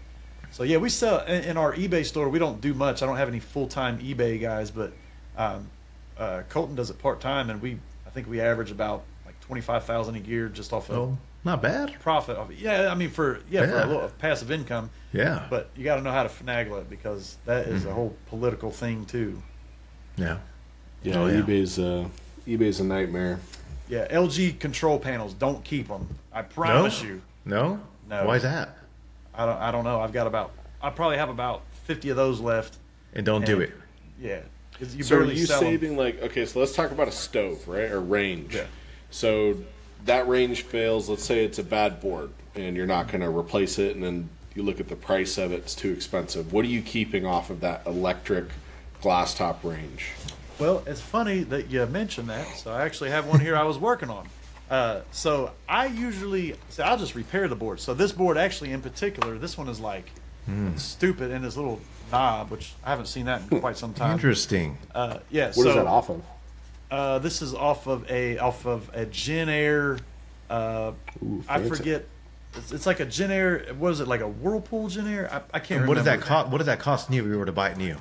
B: So yeah, we sell in our eBay store. We don't do much. I don't have any full-time eBay guys, but Colton does it part-time, and I think we average about like 25,000 a year just off of
C: Oh, not bad.
B: profit of it. Yeah, I mean for a
C: Yeah.
B: little passive income.
C: Yeah.
B: But you got to know how to finagle it because that is a whole political thing too.
C: Yeah.
A: Yeah,
C: Oh, yeah.
A: eBay's a nightmare.
B: Yeah, LG control panels, don't keep them. I promise you.
C: No?
B: No.
C: Why is that?
B: I don't know. I probably have about 50 of those left.
C: And don't do
B: And-
C: it.
B: Yeah. 'Cause you
A: So are
B: barely
A: you
B: sell 'em.
A: saving okay, so let's talk about a stove, right? Or range.
B: Yeah.
A: So that range fails, let's say it's a bad board and you're not gonna replace it and then you look at the price of it, it's too expensive. What are you keeping off of that electric glass top range?
B: Well, it's funny that you mentioned that. So I actually have one here I was working on. So I usually I'll just repair the board. So this board actually in particular, this one is like stupid in this little knob, which I haven't seen that in quite some time.
C: Interesting.
B: Yeah.
A: What
B: so
A: is that off of?
B: this is off of a Gen Air. I
A: fancy.
B: forget. It's like a Gen Air. What is it? Like a Whirlpool Gen Air? I can't remember.
C: What does that cost? What does that cost new if we were to buy it new?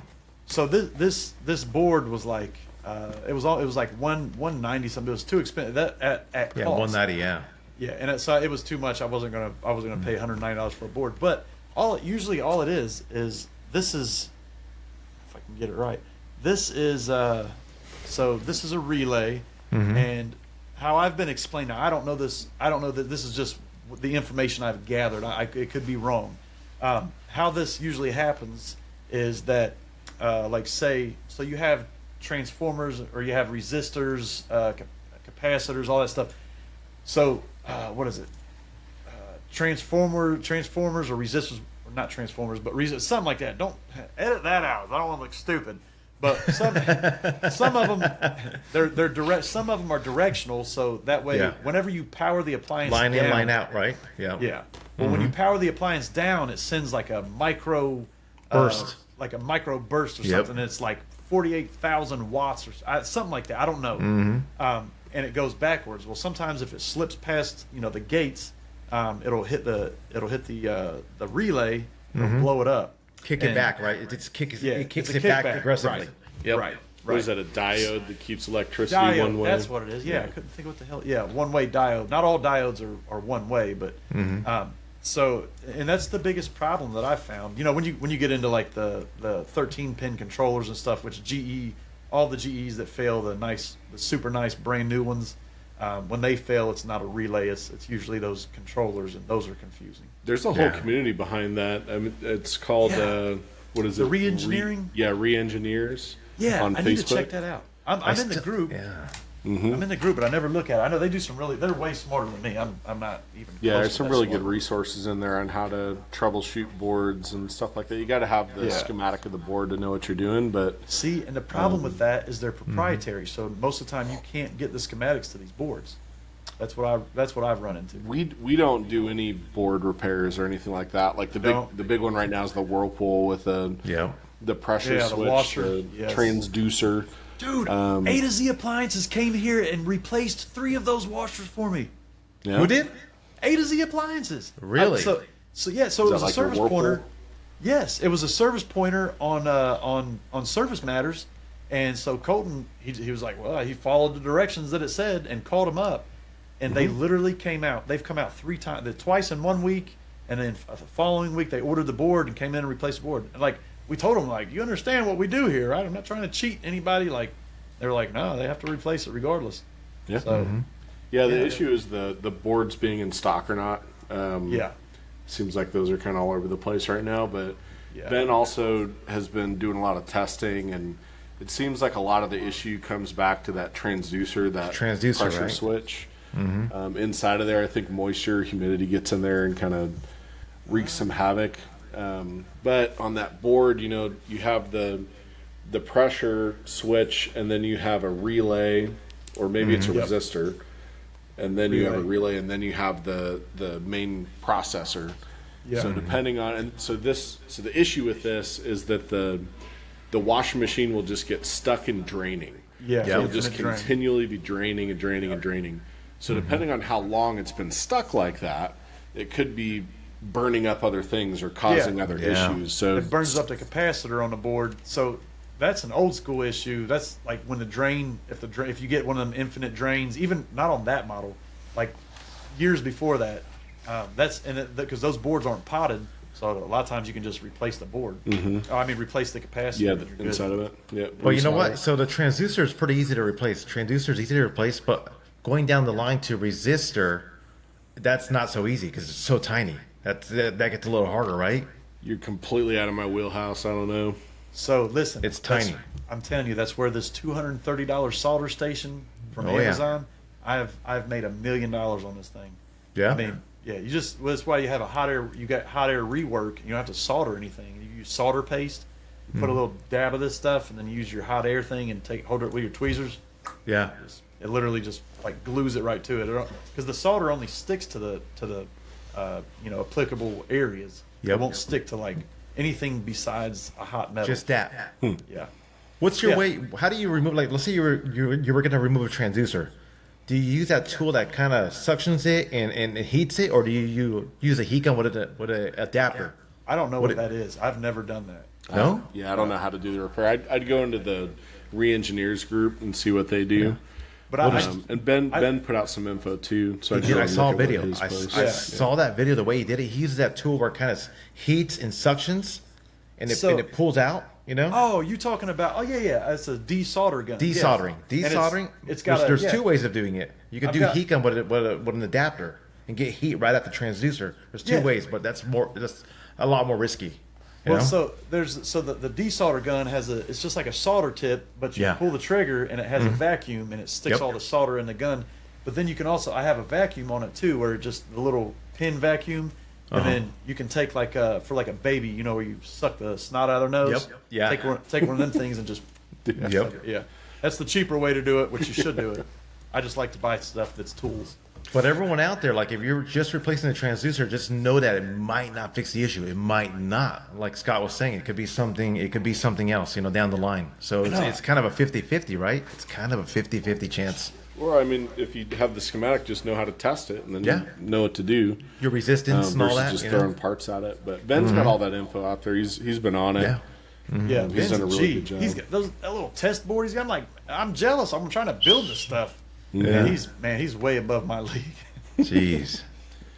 B: So this board was like it was like 190 something. It was too expensive. That at
C: Yeah,
B: cost.
C: 190. Yeah.
B: Yeah, and so it was too much. I wasn't gonna pay $190 for a board. But usually all it is this is, if I can get it right. This is so this is a relay, and how I've been explained. Now I don't know this. I don't know that this is just the information I've gathered. It could be wrong. How this usually happens is that, like say, so you have transformers or you have resistors, capacitors, all that stuff. So what is it? Transformers or resistors, or not transformers, but something like that. Don't edit that out. I don't want to look stupid. But some of them they're direct. Some of them are directional, so that way whenever you power the appliance
C: Line
B: down,
C: in, line out, right? Yeah.
B: Yeah. Well, when you power the appliance down, it sends like a micro
C: Burst.
B: like a micro burst or something. It's like 48,000 watts or something like that. I don't know. And it goes backwards. Well, sometimes if it slips past the gates, it'll hit the relay, it'll blow it up.
C: Kick it back, right? It kicks it back aggressively.
B: Right.
C: Yep.
B: Right.
A: What is that, a diode that keeps electricity
B: Diode,
A: one way?
B: that's what it is. Yeah, I couldn't think what the hell. Yeah, one-way diode. Not all diodes are one way, but so, and that's the biggest problem that I found. When you get into like the 13-pin controllers and stuff, which all the GEs that fail, the super nice brand new ones, when they fail, it's not a relay. It's usually those controllers, and those are confusing.
A: There's a whole community behind that. I mean, it's called what is it?
B: The re-engineering?
A: Re-engineers.
B: Yeah,
A: on
B: I
A: Facebook.
B: need to check that out. I'm in the group.
C: Yeah.
B: I'm in the group, but I never look at it. I know they do they're way smarter than me. I'm not even.
A: Yeah,
B: close
A: there's
B: to
A: some
B: that
A: really
B: smart.
A: good resources in there on how to troubleshoot boards and stuff like that. You got to have the schematic of the board to know what you're doing, but
B: See, and the problem with that is they're proprietary. So most of the time, you can't get the schematics to these boards. That's what I've run into.
A: we don't do any board repairs or anything like that. Like the big one right now is the Whirlpool with the pressure
B: the
A: switch,
B: washer,
A: the
B: yes.
A: transducer.
B: Dude, A to Z Appliances came here and replaced 3 of those washers for me.
A: Yeah.
C: Who did?
B: A to Z Appliances.
C: Really?
B: So it was
A: that
B: a
A: like
B: service
A: your Whirlpool?
B: pointer. Yes, it was a service pointer on Service Matters, and so Colton he was like, well, he followed the directions that it said and called him up, and they literally came out. They've come out 3 times, twice in 1 week, and then the following week they ordered the board and came in and replaced the board. And like we told them, like, you understand what we do here, right? I'm not trying to cheat anybody. Like they're like, no, they have to replace it regardless.
A: Yeah.
B: So
A: The issue is the boards being in stock or not. Seems like those are kind of all over the place right now. But Ben also has been doing a lot of testing, and it seems like a lot of the issue comes back to that transducer, pressure
C: right?
A: switch. Inside of there, I think moisture, humidity gets in there and kind of wreaks some havoc. But on that board, you have the pressure switch, and then you have a relay, or maybe it's a resistor, and then you have a relay, and then you have the main processor. So depending on, so the issue with this is that the washing machine will just get stuck in draining. It'll just continually be draining and draining and draining. So depending on how long it's been stuck like that, it could be burning up other things or causing other issues. So
B: it burns up the capacitor on the board. So that's an old school issue. That's like when the drain, if you get one of them infinite drains, even not on that model, like years before that, because those boards aren't potted. So a lot of times you can just replace the board. Replace the capacitor.
A: Yeah,
B: and you're
A: inside
B: good.
A: of it. Yeah.
C: Well, you know what? So the transducer is pretty easy to replace. Transducer is easy to replace, but going down the line to resistor, that's not so easy because it's so tiny. That gets a little harder, right?
A: You're completely out of my wheelhouse. I don't know.
B: So listen,
C: It's tiny.
B: I'm telling you, that's where this $230 solder station from Amazon. I've made $1 million on this thing.
C: Yeah.
B: I mean, that's why you have you got hot air rework. You don't have to solder anything. You use solder paste. You put a little dab of this stuff, and then you use your hot air thing and hold it with your tweezers.
C: Yeah.
B: It literally just like glues it right to it, because the solder only sticks to the applicable areas.
C: Yep.
B: It won't stick to like anything besides a hot metal.
C: Just that.
B: Yeah.
C: What's your way? How do you remove? Like, let's say you were going to remove a transducer. Do you use that tool that kind of suctions it and heats it, or do you use a heat gun with an adapter?
B: I don't know what that is. I've never done that.
C: No.
A: I don't know how to do the repair. I'd go into the re-engineers group and see what they do.
B: Yeah. But
A: and Ben put out some info too. So
C: I saw a video. I
A: I
C: saw that video. The way he did it, he uses that tool where it kind of heats and suctions, and it pulls out.
B: Oh, you talking about? Oh yeah. It's a desolder gun.
C: Desoldering.
B: Yes.
C: Desoldering.
B: It's got.
C: There's 2 ways of doing it. You can do heat gun with an adapter and get heat right at the transducer. There's 2 ways, but that's a lot more risky. You
B: Well,
C: know?
B: so the desolder gun has it's just like a solder tip, but you
C: Yeah.
B: pull the trigger and it has a vacuum and it sticks
C: Yep.
B: all the solder in the gun. But then you can also, I have a vacuum on it too, where just the little pin vacuum, and then you can take like for like a baby, you know, where you suck the snot out of their nose.
C: Yep. Yeah.
B: Take one of them things and just
C: Yep.
B: yeah. That's the cheaper way to do it, which you should do it. I just like to buy stuff that's tools.
C: But everyone out there, like if you're just replacing the transducer, just know that it might not fix the issue. It might not. Like Scott was saying, it could be something. It could be something else, you know, down the line. So it's kind of a 50-50, right? It's kind of a 50-50 chance.
A: Or, I mean, if you have the schematic, just know how to test it and then
C: Yeah.
A: you know what to do.
C: Your resistance and all
A: versus
C: that.
A: just
C: you know?
A: throwing parts at it. But Ben's got all that info out there. He's been on it.
C: Yeah.
B: Yeah,
A: He's done a really good job.
B: He's got that little test board. He's got. I'm jealous. I'm trying to build this stuff.
C: Yeah.
B: He's way above my league.
C: Jeez.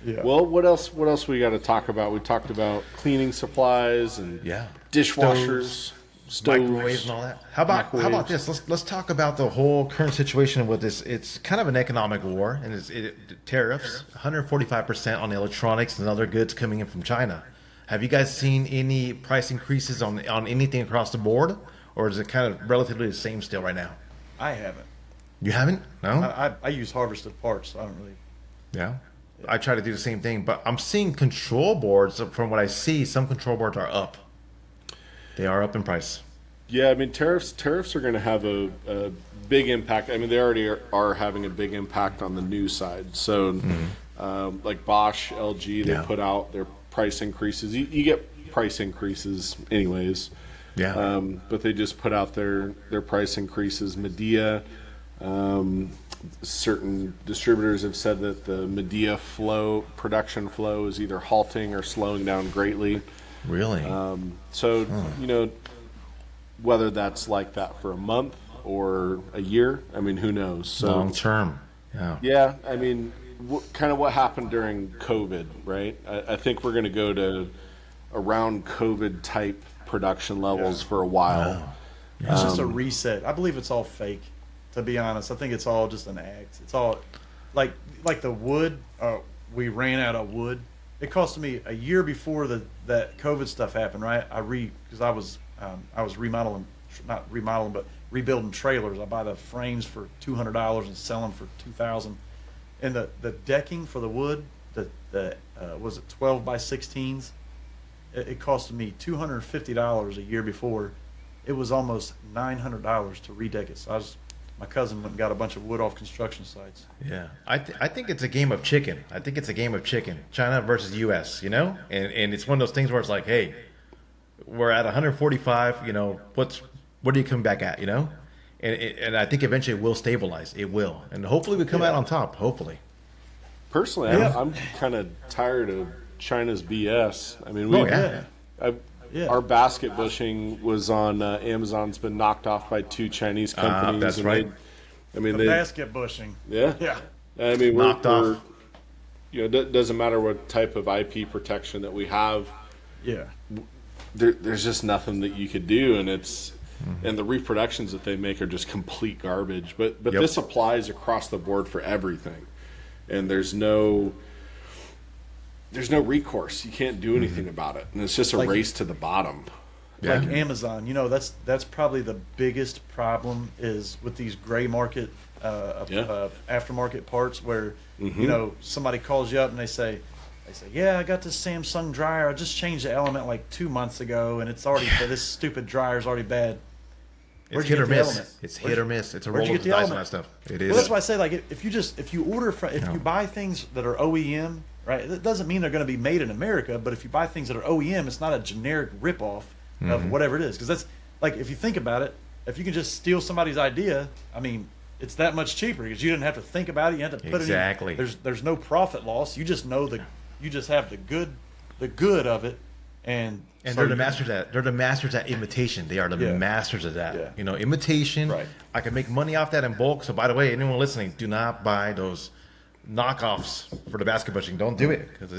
B: Yeah.
A: Well, what else we got to talk about? We talked about cleaning supplies and
C: Yeah.
A: dishwashers, stoves.
C: Microwaves and all that. How about
A: Microwaves.
C: this? Let's talk about the whole current situation with this. It's kind of an economic war, and tariffs, 145% on the electronics and other goods coming in from China. Have you guys seen any price increases on anything across the board, or is it kind of relatively the same still right now?
B: I haven't.
C: You haven't? No.
B: I use harvested parts, so I don't really.
C: Yeah. I try to do the same thing, but I'm seeing control boards. From what I see, some control boards are up. They are up in price.
A: Yeah, I mean tariffs are going to have a big impact. I mean they already are having a big impact on the new side. So like Bosch, LG, they put out their price increases. You get price increases anyways.
C: Yeah.
A: But they just put out their price increases. Medea, certain distributors have said that the Medea production flow is either halting or slowing down greatly.
C: Really?
A: So, you know, whether that's like that for a month or a year, I mean, who knows? So,
C: Long term. Yeah.
A: yeah, I mean, kind of what happened during COVID, right? I think we're going to go to around COVID type production levels for a while.
B: It's just a reset. I believe it's all fake. To be honest, I think it's all just an act. It's all like the wood. We ran out of wood. It cost me a year before that COVID stuff happened, right? Because I was remodeling, not remodeling, but rebuilding trailers. I buy the frames for $200 and sell them for $2,000. And the decking for the wood, was it 12 by 16s? It cost me $250 a year before. It was almost $900 to redeck it. So my cousin went and got a bunch of wood off construction sites.
C: Yeah, I think it's a game of chicken. I think it's a game of chicken. China versus U.S. You know, and it's one of those things where it's like, hey, we're at 145. You know, what do you come back at? You know, and I think eventually it will stabilize. It will, and hopefully we come out on top. Hopefully.
A: Personally, I'm kind of tired of China's BS. I mean, our basket bushing was on Amazon's been knocked off by 2 Chinese companies.
C: That's right.
B: The basket bushing.
A: Yeah. I mean, we're you know, it doesn't matter what type of IP protection that we have.
B: Yeah.
A: There's just nothing that you could do, and and the reproductions that they make are just complete garbage. But this applies across the board for everything, and there's no recourse. You can't do anything about it, and it's just a race to the bottom.
B: Like Amazon, you know, that's probably the biggest problem is with these gray market aftermarket parts where you know somebody calls you up and they say, yeah, I got this Samsung dryer. I just changed the element like 2 months ago, and it's already this stupid dryer's already bad.
C: It's hit or miss. It's hit or miss. It's a roll of the dice on that stuff. It is.
B: Well, that's why I say, like, if you order you buy things that are OEM, right? It doesn't mean they're going to be made in America, but if you buy things that are OEM, it's not a generic ripoff of whatever it is. Because that's like, if you think about it, if you can just steal somebody's idea, I mean, it's that much cheaper because you didn't have to think about it. You have to put it in. There's no profit loss. You just know you just have the good of it, and so
C: they're the masters at they're the masters at imitation. They are the masters of that.
B: Yeah.
C: You know, imitation.
B: Right.
C: I can make money off that in bulk. So by the way, anyone listening, do not buy those knockoffs for the basket bushing. Don't do it because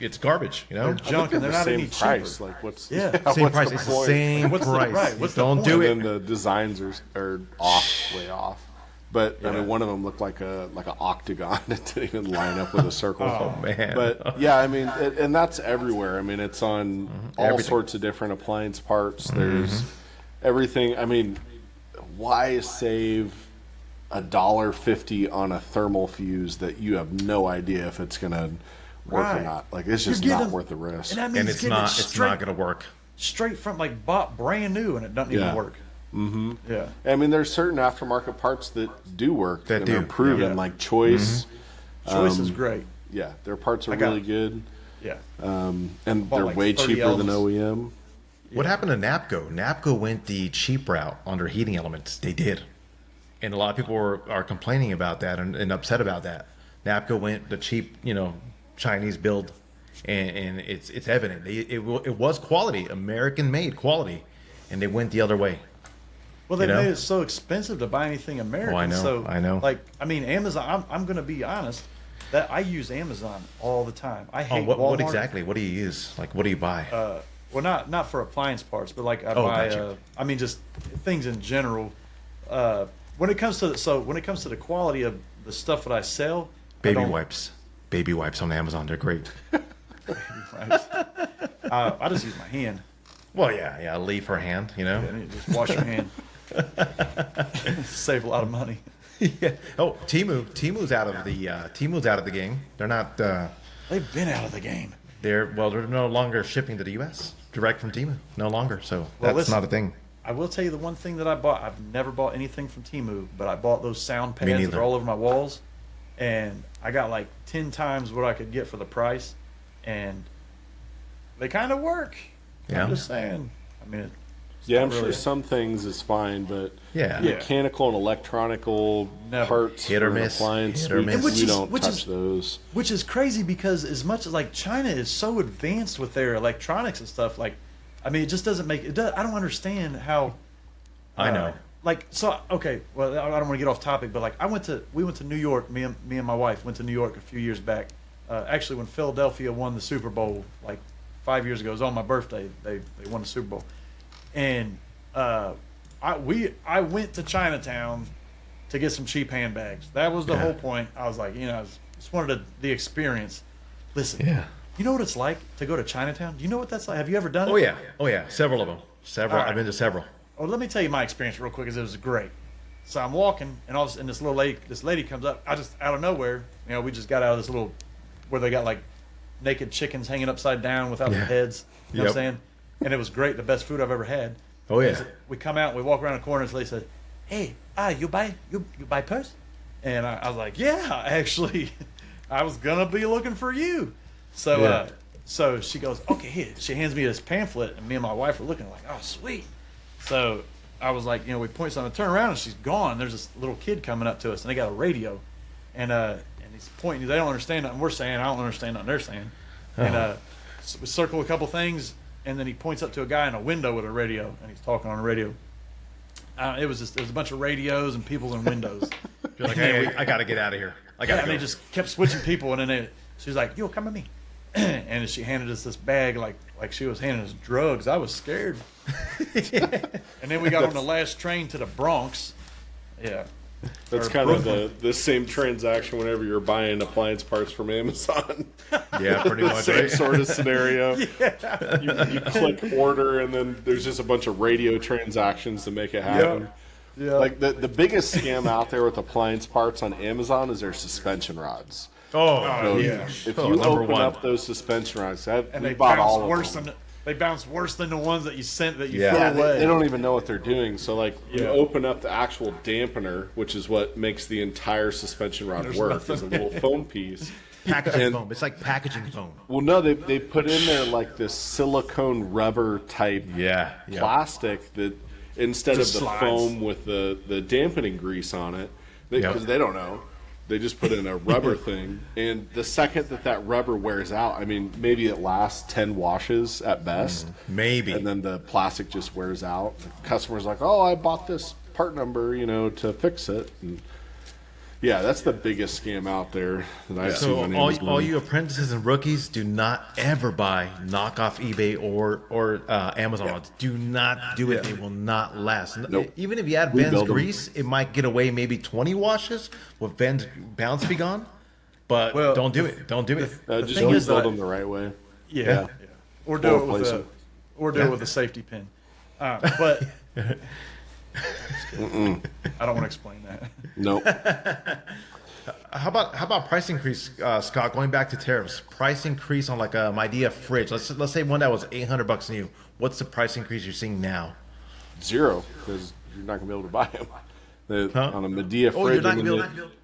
C: it's garbage. You know,
B: they're junk and they're not any
A: price.
B: cheaper.
A: Like what's
C: same
A: what's
C: price.
A: the
C: It's the
A: point?
C: same
B: What's the-
C: price.
B: right, what's the
C: Don't
B: point?
C: do
A: And
C: it.
A: then the designs are off, way off. But I mean, one of them looked like an octagon. It didn't even line up with a circle.
C: Oh man!
A: But yeah, I mean, and that's everywhere. I mean, it's on all
C: Everything.
A: sorts of different appliance parts. There's everything. I mean, why save $1.50 on a thermal fuse that you have no idea if it's gonna work or not? Like, it's just not worth the risk.
B: And that means
C: And it's not. It's not going to work.
B: straight from like bought brand new, and it doesn't even work.
A: Mm-hmm.
B: Yeah.
A: I mean, there's certain aftermarket parts that do work.
C: That
A: and
C: do.
A: are proven,
B: Yeah.
A: like Choice.
B: Choice is great.
A: Yeah, their parts are
B: got
A: really
B: it.
A: good.
B: Yeah.
A: And
B: Bought
A: they're
B: like
A: way
B: 30
A: cheaper than
B: Elvis.
A: OEM.
C: What happened to NAPCO? NAPCO went the cheap route on their heating elements. They did. And a lot of people are complaining about that and upset about that. NAPCO went the cheap, Chinese build, and it's evident. It was quality, American-made quality, and they went the other way.
B: Well, they
C: You know?
B: made it so expensive to buy anything American.
C: Oh, I know,
B: So,
C: I know.
B: Like, I mean, Amazon. I'm going to be honest. That I use Amazon all the time. I
C: Oh,
B: hate
C: what
B: Walmart.
C: exactly? What do you use? Like, what do you buy?
B: Well, not for appliance parts, but like I
C: Oh,
B: buy.
C: gotcha.
B: I mean, just things in general. When it comes to the quality of the stuff that I sell,
C: Baby wipes. Baby wipes on Amazon. They're great.
B: I just use my hand.
C: Well, yeah. Leave her hand,
B: And you just wash your hand. Save a lot of money.
C: yeah. Oh, Timu's out of the game. They're not.
B: They've been out of the game.
C: They're no longer shipping to the U.S. direct from Temu. No longer. So that's
B: listen,
C: not a thing.
B: I will tell you the one thing that I bought. I've never bought anything from Temu, but I bought those sound pads that
C: neither.
B: are all over my walls, and I got like 10 times what I could get for the price, and they kind of work.
C: Yeah.
B: I'm just saying. I mean,
A: Yeah, I'm
B: not
A: sure
B: really-
A: some things is fine, but
C: Yeah.
A: mechanical and electronical
B: Never.
A: parts
C: Hit or
A: for an
C: miss.
A: appliance,
C: Hit or miss.
A: we
B: Which is-
A: don't
B: which
A: touch
B: is-
A: those.
B: Which is crazy because as much as like China is so advanced with their electronics and stuff, like, I mean, it just doesn't make it. I don't understand how.
C: I know.
B: Like, so okay, well, I don't want to get off topic, but like, we went to New York. Me and my wife went to New York a few years back. Actually, when Philadelphia won the Super Bowl, like 5 years ago, it was on my birthday. They won the Super Bowl, and I went to Chinatown to get some cheap handbags. That was the
C: Yeah.
B: whole point. I was like, I just wanted the experience. Listen,
C: Yeah.
B: you know what it's like to go to Chinatown? Do you know what that's like? Have you ever done it?
C: Oh yeah. Several of them. Several.
B: All right.
C: I've been to several.
B: Oh, let me tell you my experience real quick, because it was great. So I'm walking, and all of a sudden this lady comes up. I just out of nowhere, we just got out of this little where they got like naked chickens hanging upside down without their
C: Yeah.
B: heads. You know what I'm
C: Yep.
B: saying? And it was great, the best food I've ever had.
C: Oh yeah.
B: We come out, we walk around the corner, and this lady said, "Hey, you buy purse?" And I was like, "Yeah, actually, I was gonna be looking for you." So
C: Yeah.
B: so she goes, "Okay, here." She hands me this pamphlet, and me and my wife were looking like, "Oh, sweet." So I was like, we point something, turn around, and she's gone. There's this little kid coming up to us, and they got a radio, and he's pointing. They don't understand nothing we're saying. I don't understand nothing they're saying. And so we circle a couple things, and then he points up to a guy in a window with a radio, and he's talking on the radio. It was a bunch of radios and people in windows.
C: You're like, hey, I gotta get out of here. I gotta
B: And
C: go.
B: they just kept switching people, and then she's like, "Yo, come with me," and she handed us this bag like she was handing us drugs. I was scared. And then we got on the last train to the Bronx. Yeah.
A: That's
B: Or
A: kind of
B: Brooklyn.
A: the same transaction whenever you're buying appliance parts from Amazon.
C: Yeah, pretty much.
A: Same
C: Right?
A: sort of scenario. You click order, and then there's just a bunch of radio transactions to make it happen.
B: Yeah.
A: Like the biggest scam out there with appliance parts on Amazon is their suspension rods.
C: Oh,
A: So
B: yeah.
A: if
C: Oh,
A: you
C: number
A: open
C: one.
A: up those suspension rods,
B: And
A: we
B: they
A: bought
B: bounce
A: all of
B: worse
A: them.
B: than they bounce worse than the ones that you sent that you
C: Yeah.
B: threw
A: Yeah,
B: away.
A: they don't even know what they're doing. So, like, you
B: Yeah.
A: open up the actual dampener, which is what makes the entire suspension rod
B: There's
A: work,
B: nothing.
A: is a little foam piece.
C: packaging
A: And-
C: foam. It's like packaging foam.
A: Well, no, they put in there like this silicone rubber type
C: Yeah. Yeah.
A: plastic that instead
B: Just
A: of the
B: slides.
A: foam with the dampening grease on it, because they don't know. They just put in a rubber thing, and the second that rubber wears out, I mean, maybe it lasts 10 washes at best.
C: Maybe.
A: And then the plastic just wears out. The customer's like, "Oh, I bought this part number, to fix it." And Yeah, that's the biggest scam out there that I've seen.
C: So
A: on
C: all
A: Amazon.
C: you apprentices and rookies, do not ever buy knockoff eBay or Amazon. Do not do it. They will not last.
A: Nope.
C: Even if you add
A: Rebuild
C: Ben's
A: 'em.
C: grease, it might get away maybe 20 washes with Ben's bounce be gone. But
B: Well,
C: don't do it. Don't do it.
A: Just
B: thing is
A: rebuild
B: that-
A: them the right way.
B: Yeah. Or do
A: Or
B: it with
A: replace
B: a,
A: 'em.
B: or do it with a safety pin. But I don't want to explain that.
A: Nope.
C: How about price increase, Scott? Going back to tariffs, price increase on like a Midea fridge. Let's say one that was $800 new. What's the price increase you're seeing now?
A: 0, because you're not gonna be able to buy them.
C: Huh?
A: On a Midea fridge.
C: Oh, you're not
A: I mean,
C: gonna be able to.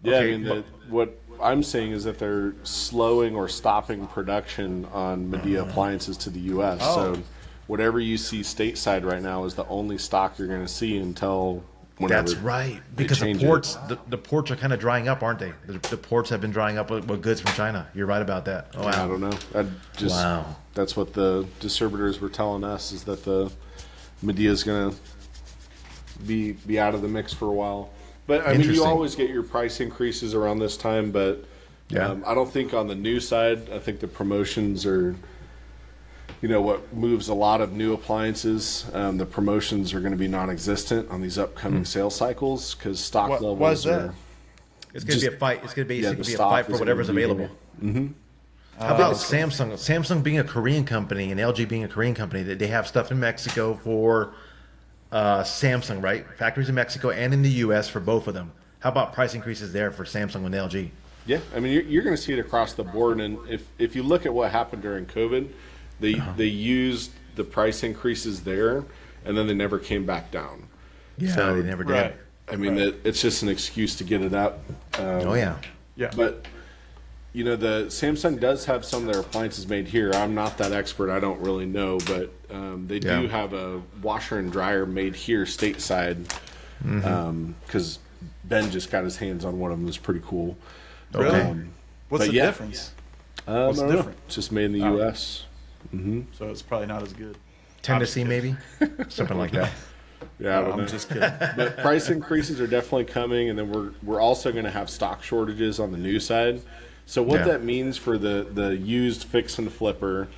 A: Yeah,
C: Okay,
A: I mean, what I'm saying is that they're slowing or stopping production on Midea appliances to the U.S.
B: Oh.
A: So whatever you see stateside right now is the only stock you're going to see until whenever.
C: That's right,
A: they
C: because the
A: change it.
C: ports, the ports are kind of drying up, aren't they? The ports have been drying up with goods from China. You're right about that. Oh,
A: I
C: wow.
A: don't know.
C: Wow.
A: That's what the distributors were telling us, is that the Medea's going to be out of the mix for a while. But I mean, you
C: Interesting.
A: always get your price increases around this time. But
C: Yeah.
A: I don't think on the new side. I think the promotions are, what moves a lot of new appliances. The promotions are going to be non-existent on these upcoming sales cycles because stock levels
B: Why is that?
A: are.
C: It's going to be a fight. It's going to
A: the
C: basically be a
A: stock
C: fight for
A: is
C: whatever's
A: gonna be-
C: available. How about Samsung? Samsung being a Korean company and LG being a Korean company, they have stuff in Mexico for Samsung, right? Factories in Mexico and in the U.S. for both of them. How about price increases there for Samsung and LG?
A: Yeah, I mean, you're going to see it across the board. And if you look at what happened during COVID, they used the price increases there, and then they never came back down.
C: Yeah,
A: So,
C: they never did.
B: Right.
A: I mean, it's just an excuse to get it up.
C: Oh yeah.
B: Yeah.
A: But the Samsung does have some of their appliances made here. I'm not that expert. I don't really know, but they do
C: Yeah.
A: have a washer and dryer made here stateside. Because Ben just got his hands on one of them. It's pretty cool.
B: Really? What's
A: but
B: the
A: yeah.
B: difference?
A: I
B: What's
A: don't know.
B: different?
A: It's just made in the
B: Oh.
A: U.S.
B: So it's probably not as good.
C: Tennessee maybe, something like that.
A: Yeah, I don't know.
B: I'm just kidding.
A: But price increases are definitely coming, and then we're also going to have stock shortages on the new side. So what
C: Yeah.
A: that means for the used fix and flipper,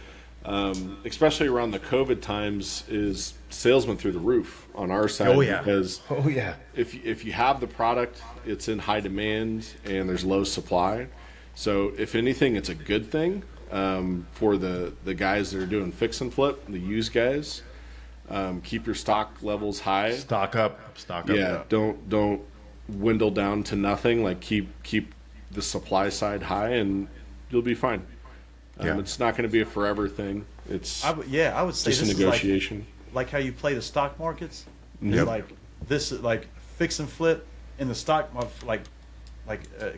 A: especially around the COVID times, is sales went through the roof on our side.
C: Oh yeah.
A: Because
C: Oh yeah.
A: if you have the product, it's in high demand and there's low supply. So if anything, it's a good thing for the guys that are doing fix and flip, the used guys. Keep your stock levels high.
C: Stock up. Stock up.
A: Yeah, don't dwindle down to nothing. Like keep the supply side high, and you'll be fine.
C: Yeah.
A: It's not going to be a forever thing. It's
B: I would say
A: just a
B: this
A: negotiation.
B: is like how you play the stock markets.
A: Yep.
B: It's like this is like fix and flip in the stock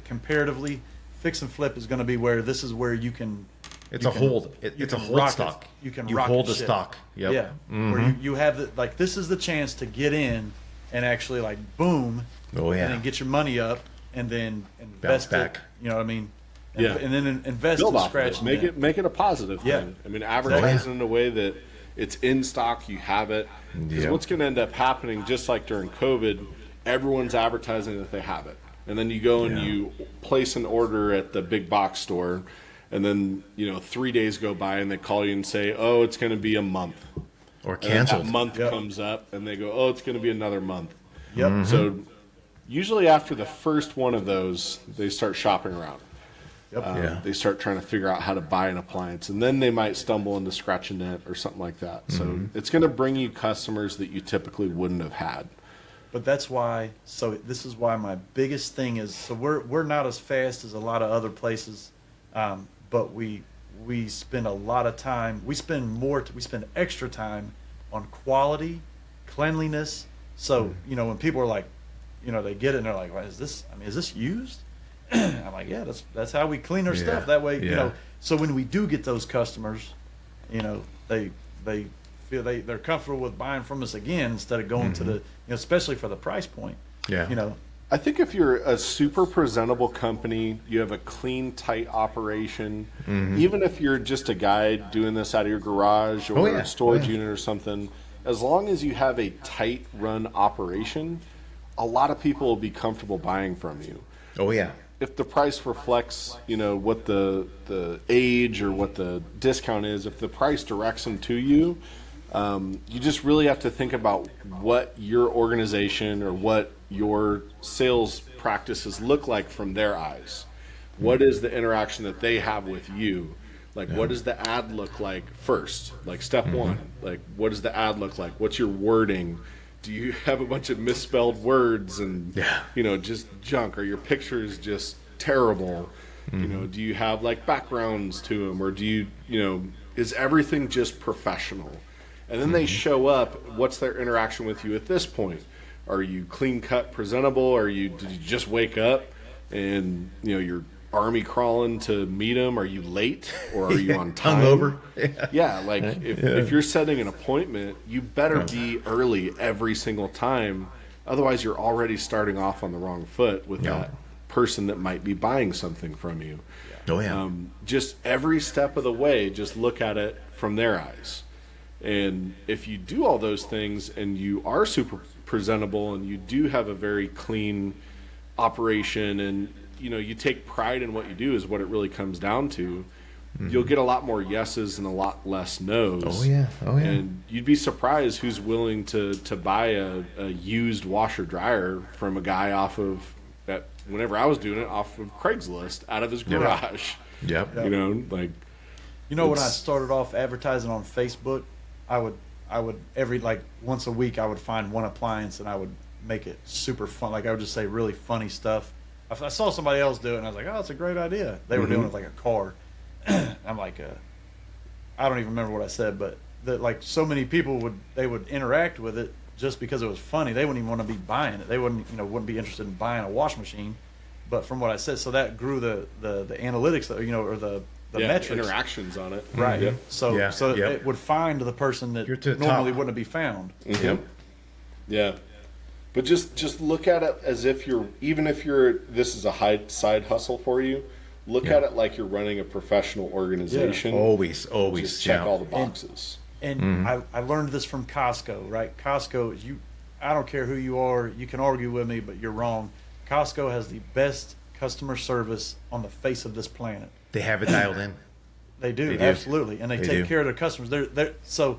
B: comparatively, fix and flip is going to be where this is where you can.
C: It's
B: you
C: a
B: can-
C: hold.
B: you
C: It's a
B: can
C: hold
B: rock it.
C: stock.
B: You can
C: You
B: rock
C: hold
B: the
C: the
B: ship.
C: stock. Yep.
B: Yeah, where you have the like this is the chance to get in and actually like boom,
C: Oh, yeah.
B: and then get your money up and then invest
C: back.
B: it. You know what I mean? And,
A: Yeah.
B: and then invest
A: Build
B: in
A: off of
B: scratch.
A: it. Make it a positive
B: Yeah.
A: thing. I mean, advertise it in a way that it's in stock. You have it. Because
C: Yeah.
A: what's going to end up happening, just like during COVID, everyone's advertising that they have it, and then you go and you place an order at the big box store. And then 3 days go by, and they call you and say, "Oh, it's going to be a month."
C: Or
A: And then
C: canceled.
A: that month
B: Yep.
A: comes up, and they go, "Oh, it's going to be another month."
B: Yep.
A: So usually after the first one of those, they start shopping around.
B: Yep.
C: Yeah.
A: They start trying to figure out how to buy an appliance, and then they might stumble into Scratch and Net or something like that. So it's going to bring you customers that you typically wouldn't have had.
B: But that's why. So this is why my biggest thing is. So we're not as fast as a lot of other places, but we spend a lot of time. We spend extra time on quality, cleanliness. So when people are like, they get it and they're like, "Well, is this used?" I'm like, "Yeah, that's how we clean our
C: Yeah.
B: stuff. That way,
C: Yeah.
B: So when we do get those customers, they feel they're comfortable with buying from us again instead of going to the especially for the price point.
C: Yeah.
A: I think if you're a super presentable company, you have a clean, tight operation, even if you're just a guy doing this out of your garage or a storage unit or something, as long as you have a tight run operation, a lot of people will be comfortable buying from you.
C: Oh yeah.
A: If the price reflects, what the age or what the discount is, if the price directs them to you, you just really have to think about what your organization or what your sales practices look like from their eyes. What is the interaction that they have with you? Like, what does the ad look like first? Like, step one, like, what does the ad look like? What's your wording? Do you have a bunch of misspelled words and, just junk? Are your pictures just terrible? Do you have, like, backgrounds to them? Or do you, is everything just professional? And then they show up. What's their interaction with you at this point? Are you clean-cut, presentable? Did you just wake up and, you're army crawling to meet them? Are you late or are you on time?
C: Hungover.
A: If you're setting an appointment, you better be early every single time. Otherwise, you're already starting off on the wrong foot with that person that might be buying something from you.
C: Oh yeah.
A: Just every step of the way, just look at it from their eyes. And if you do all those things and you are super presentable and you do have a very clean operation and you take pride in what you do is what it really comes down to. You'll get a lot more yeses and a lot less nos.
C: Oh yeah.
A: And you'd be surprised who's willing to buy a used washer dryer from a guy off of that. Whenever I was doing it, off of Craigslist, out of his garage.
C: Yep.
A: When
B: I started off advertising on Facebook, I would every once a week I would find one appliance and I would make it super fun. Like I would just say really funny stuff. I saw somebody else do it, and I was like, "Oh, it's a great idea." They were doing it with like a car. I'm like, I don't even remember what I said, but so many people would interact with it just because it was funny. They wouldn't even want to be buying it. They wouldn't be interested in buying a wash machine. But from what I said, so that grew the analytics, or the metrics,
A: interactions on it,
B: right?
A: Yep.
B: So it would find the person that normally wouldn't be found.
A: Yep. Yeah. But just look at it as if this is a side hustle for you. Look at it like you're running a professional organization.
C: Yeah. Always.
A: Just check all the boxes.
B: And I learned this from Costco, right? Costco, I don't care who you are, you can argue with me, but you're wrong. Costco has the best customer service on the face of this planet.
C: They have it dialed in.
B: They do, absolutely, and they take care of their customers. So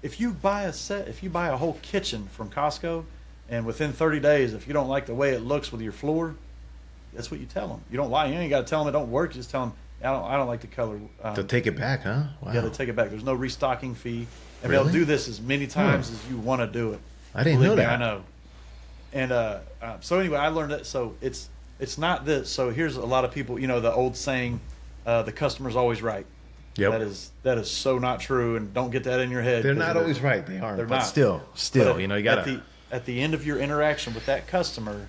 B: if you buy a whole kitchen from Costco. And within 30 days, if you don't like the way it looks with your floor, that's what you tell them. You don't lie. You ain't got to tell them it don't work. You just tell them, I don't like the color.
C: They'll take it back, huh? Wow.
B: Yeah, they'll take it back. There's no restocking fee. And they'll do this as many times as you want to do it.
C: I didn't know that.
B: I know. And so anyway, I learned that. So it's not this. So here's a lot of people, the old saying, the customer's always right.
C: Yep.
B: That is so not true. And don't get that in your head.
C: They're not always right. They aren't.
B: They're
C: but
B: not.
C: Still,
B: but
C: you got to.
B: At the end of your interaction with that customer,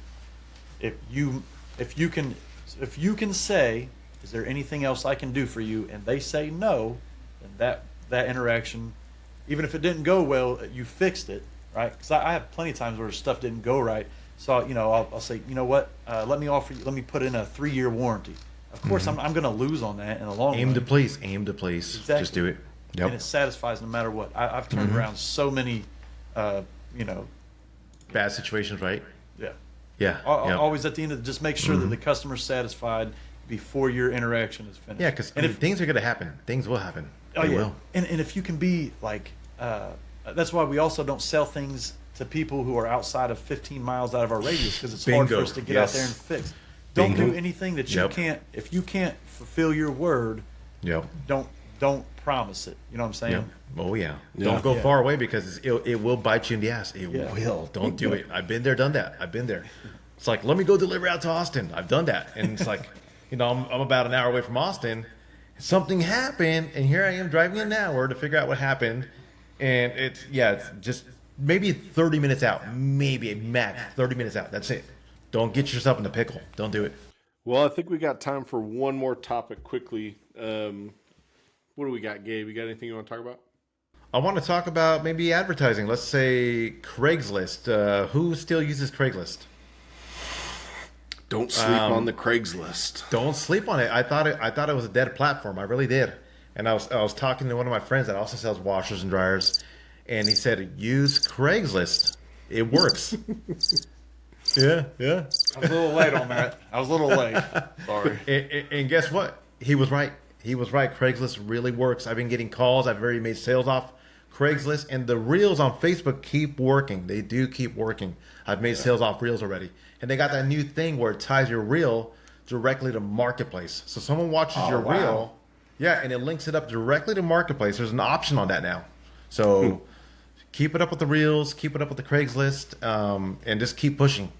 B: if you can say, "Is there anything else I can do for you?" and they say no, then that interaction, even if it didn't go well, you fixed it, right? Because I have plenty of times where stuff didn't go right, so I'll say, you know what, let me put in a 3-year warranty. Of course, I'm going to lose on that in the long run.
C: Aim to please.
B: Exactly.
C: Just do it. Yep.
B: And it satisfies no matter what. I've turned around so many,
C: bad situations, right?
B: Yeah.
C: Yeah.
B: Always at the end of just make sure that the customer's satisfied before your interaction is finished.
C: Yeah, because things are going to happen. Things will happen. They will.
B: And if you can be like, that's why we also don't sell things to people who are outside of 15 miles out of our radius, because it's hard for us to get out there and fix. Don't do anything that you can't. If you can't fulfill your word, don't promise it. You know what I'm saying?
C: Yep. Oh yeah. Don't go far away because it will bite you in the ass. It will. Don't do it. I've been there, done that. I've been there. It's like, let me go deliver out to Austin. I've done that, and it's like, I'm about an hour away from Austin. Something happened, and here I am driving an hour to figure out what happened, and it's just maybe 30 minutes out, maybe a max 30 minutes out. That's it. Don't get yourself in a pickle. Don't do it.
A: Well, I think we got time for one more topic quickly. What do we got, Gabe? You got anything you want to talk about?
C: I want to talk about maybe advertising. Let's say Craigslist. Who still uses Craigslist?
A: Don't sleep on the Craigslist.
C: Don't sleep on it. I thought it was a dead platform. I really did. And I was talking to one of my friends that also sells washers and dryers, and he said, use Craigslist. It works. Yeah, yeah.
B: I was a little late on that. I was a little late. Sorry.
C: And guess what? He was right. He was right. Craigslist really works. I've been getting calls. I've already made sales off Craigslist, and the reels on Facebook keep working. They do keep working. I've made sales off reels already, and they got that new thing where it ties your reel directly to Marketplace. So someone watches your reel, yeah, and it links it up directly to Marketplace. There's an option on that now. So keep it up with the reels, keep it up with the Craigslist, and just keep pushing,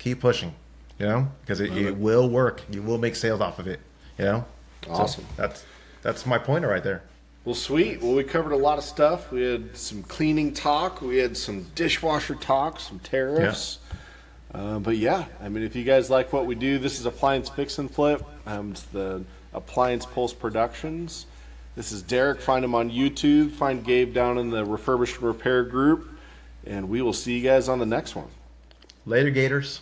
C: you know, because it will work. You will make sales off of it, you know.
A: Awesome.
C: So that's my pointer right there.
A: Well, sweet. Well, we covered a lot of stuff. We had some cleaning talk. We had some dishwasher talk, some tariffs. But yeah, I mean, if you guys like what we do, this is Appliance Fixing Flip. It's the Appliance Pulse Productions. This is Derrick. Find him on YouTube. Find Gabe down in the Refurbished Repair group. And we will see you guys on the next one.
C: Later, Gators.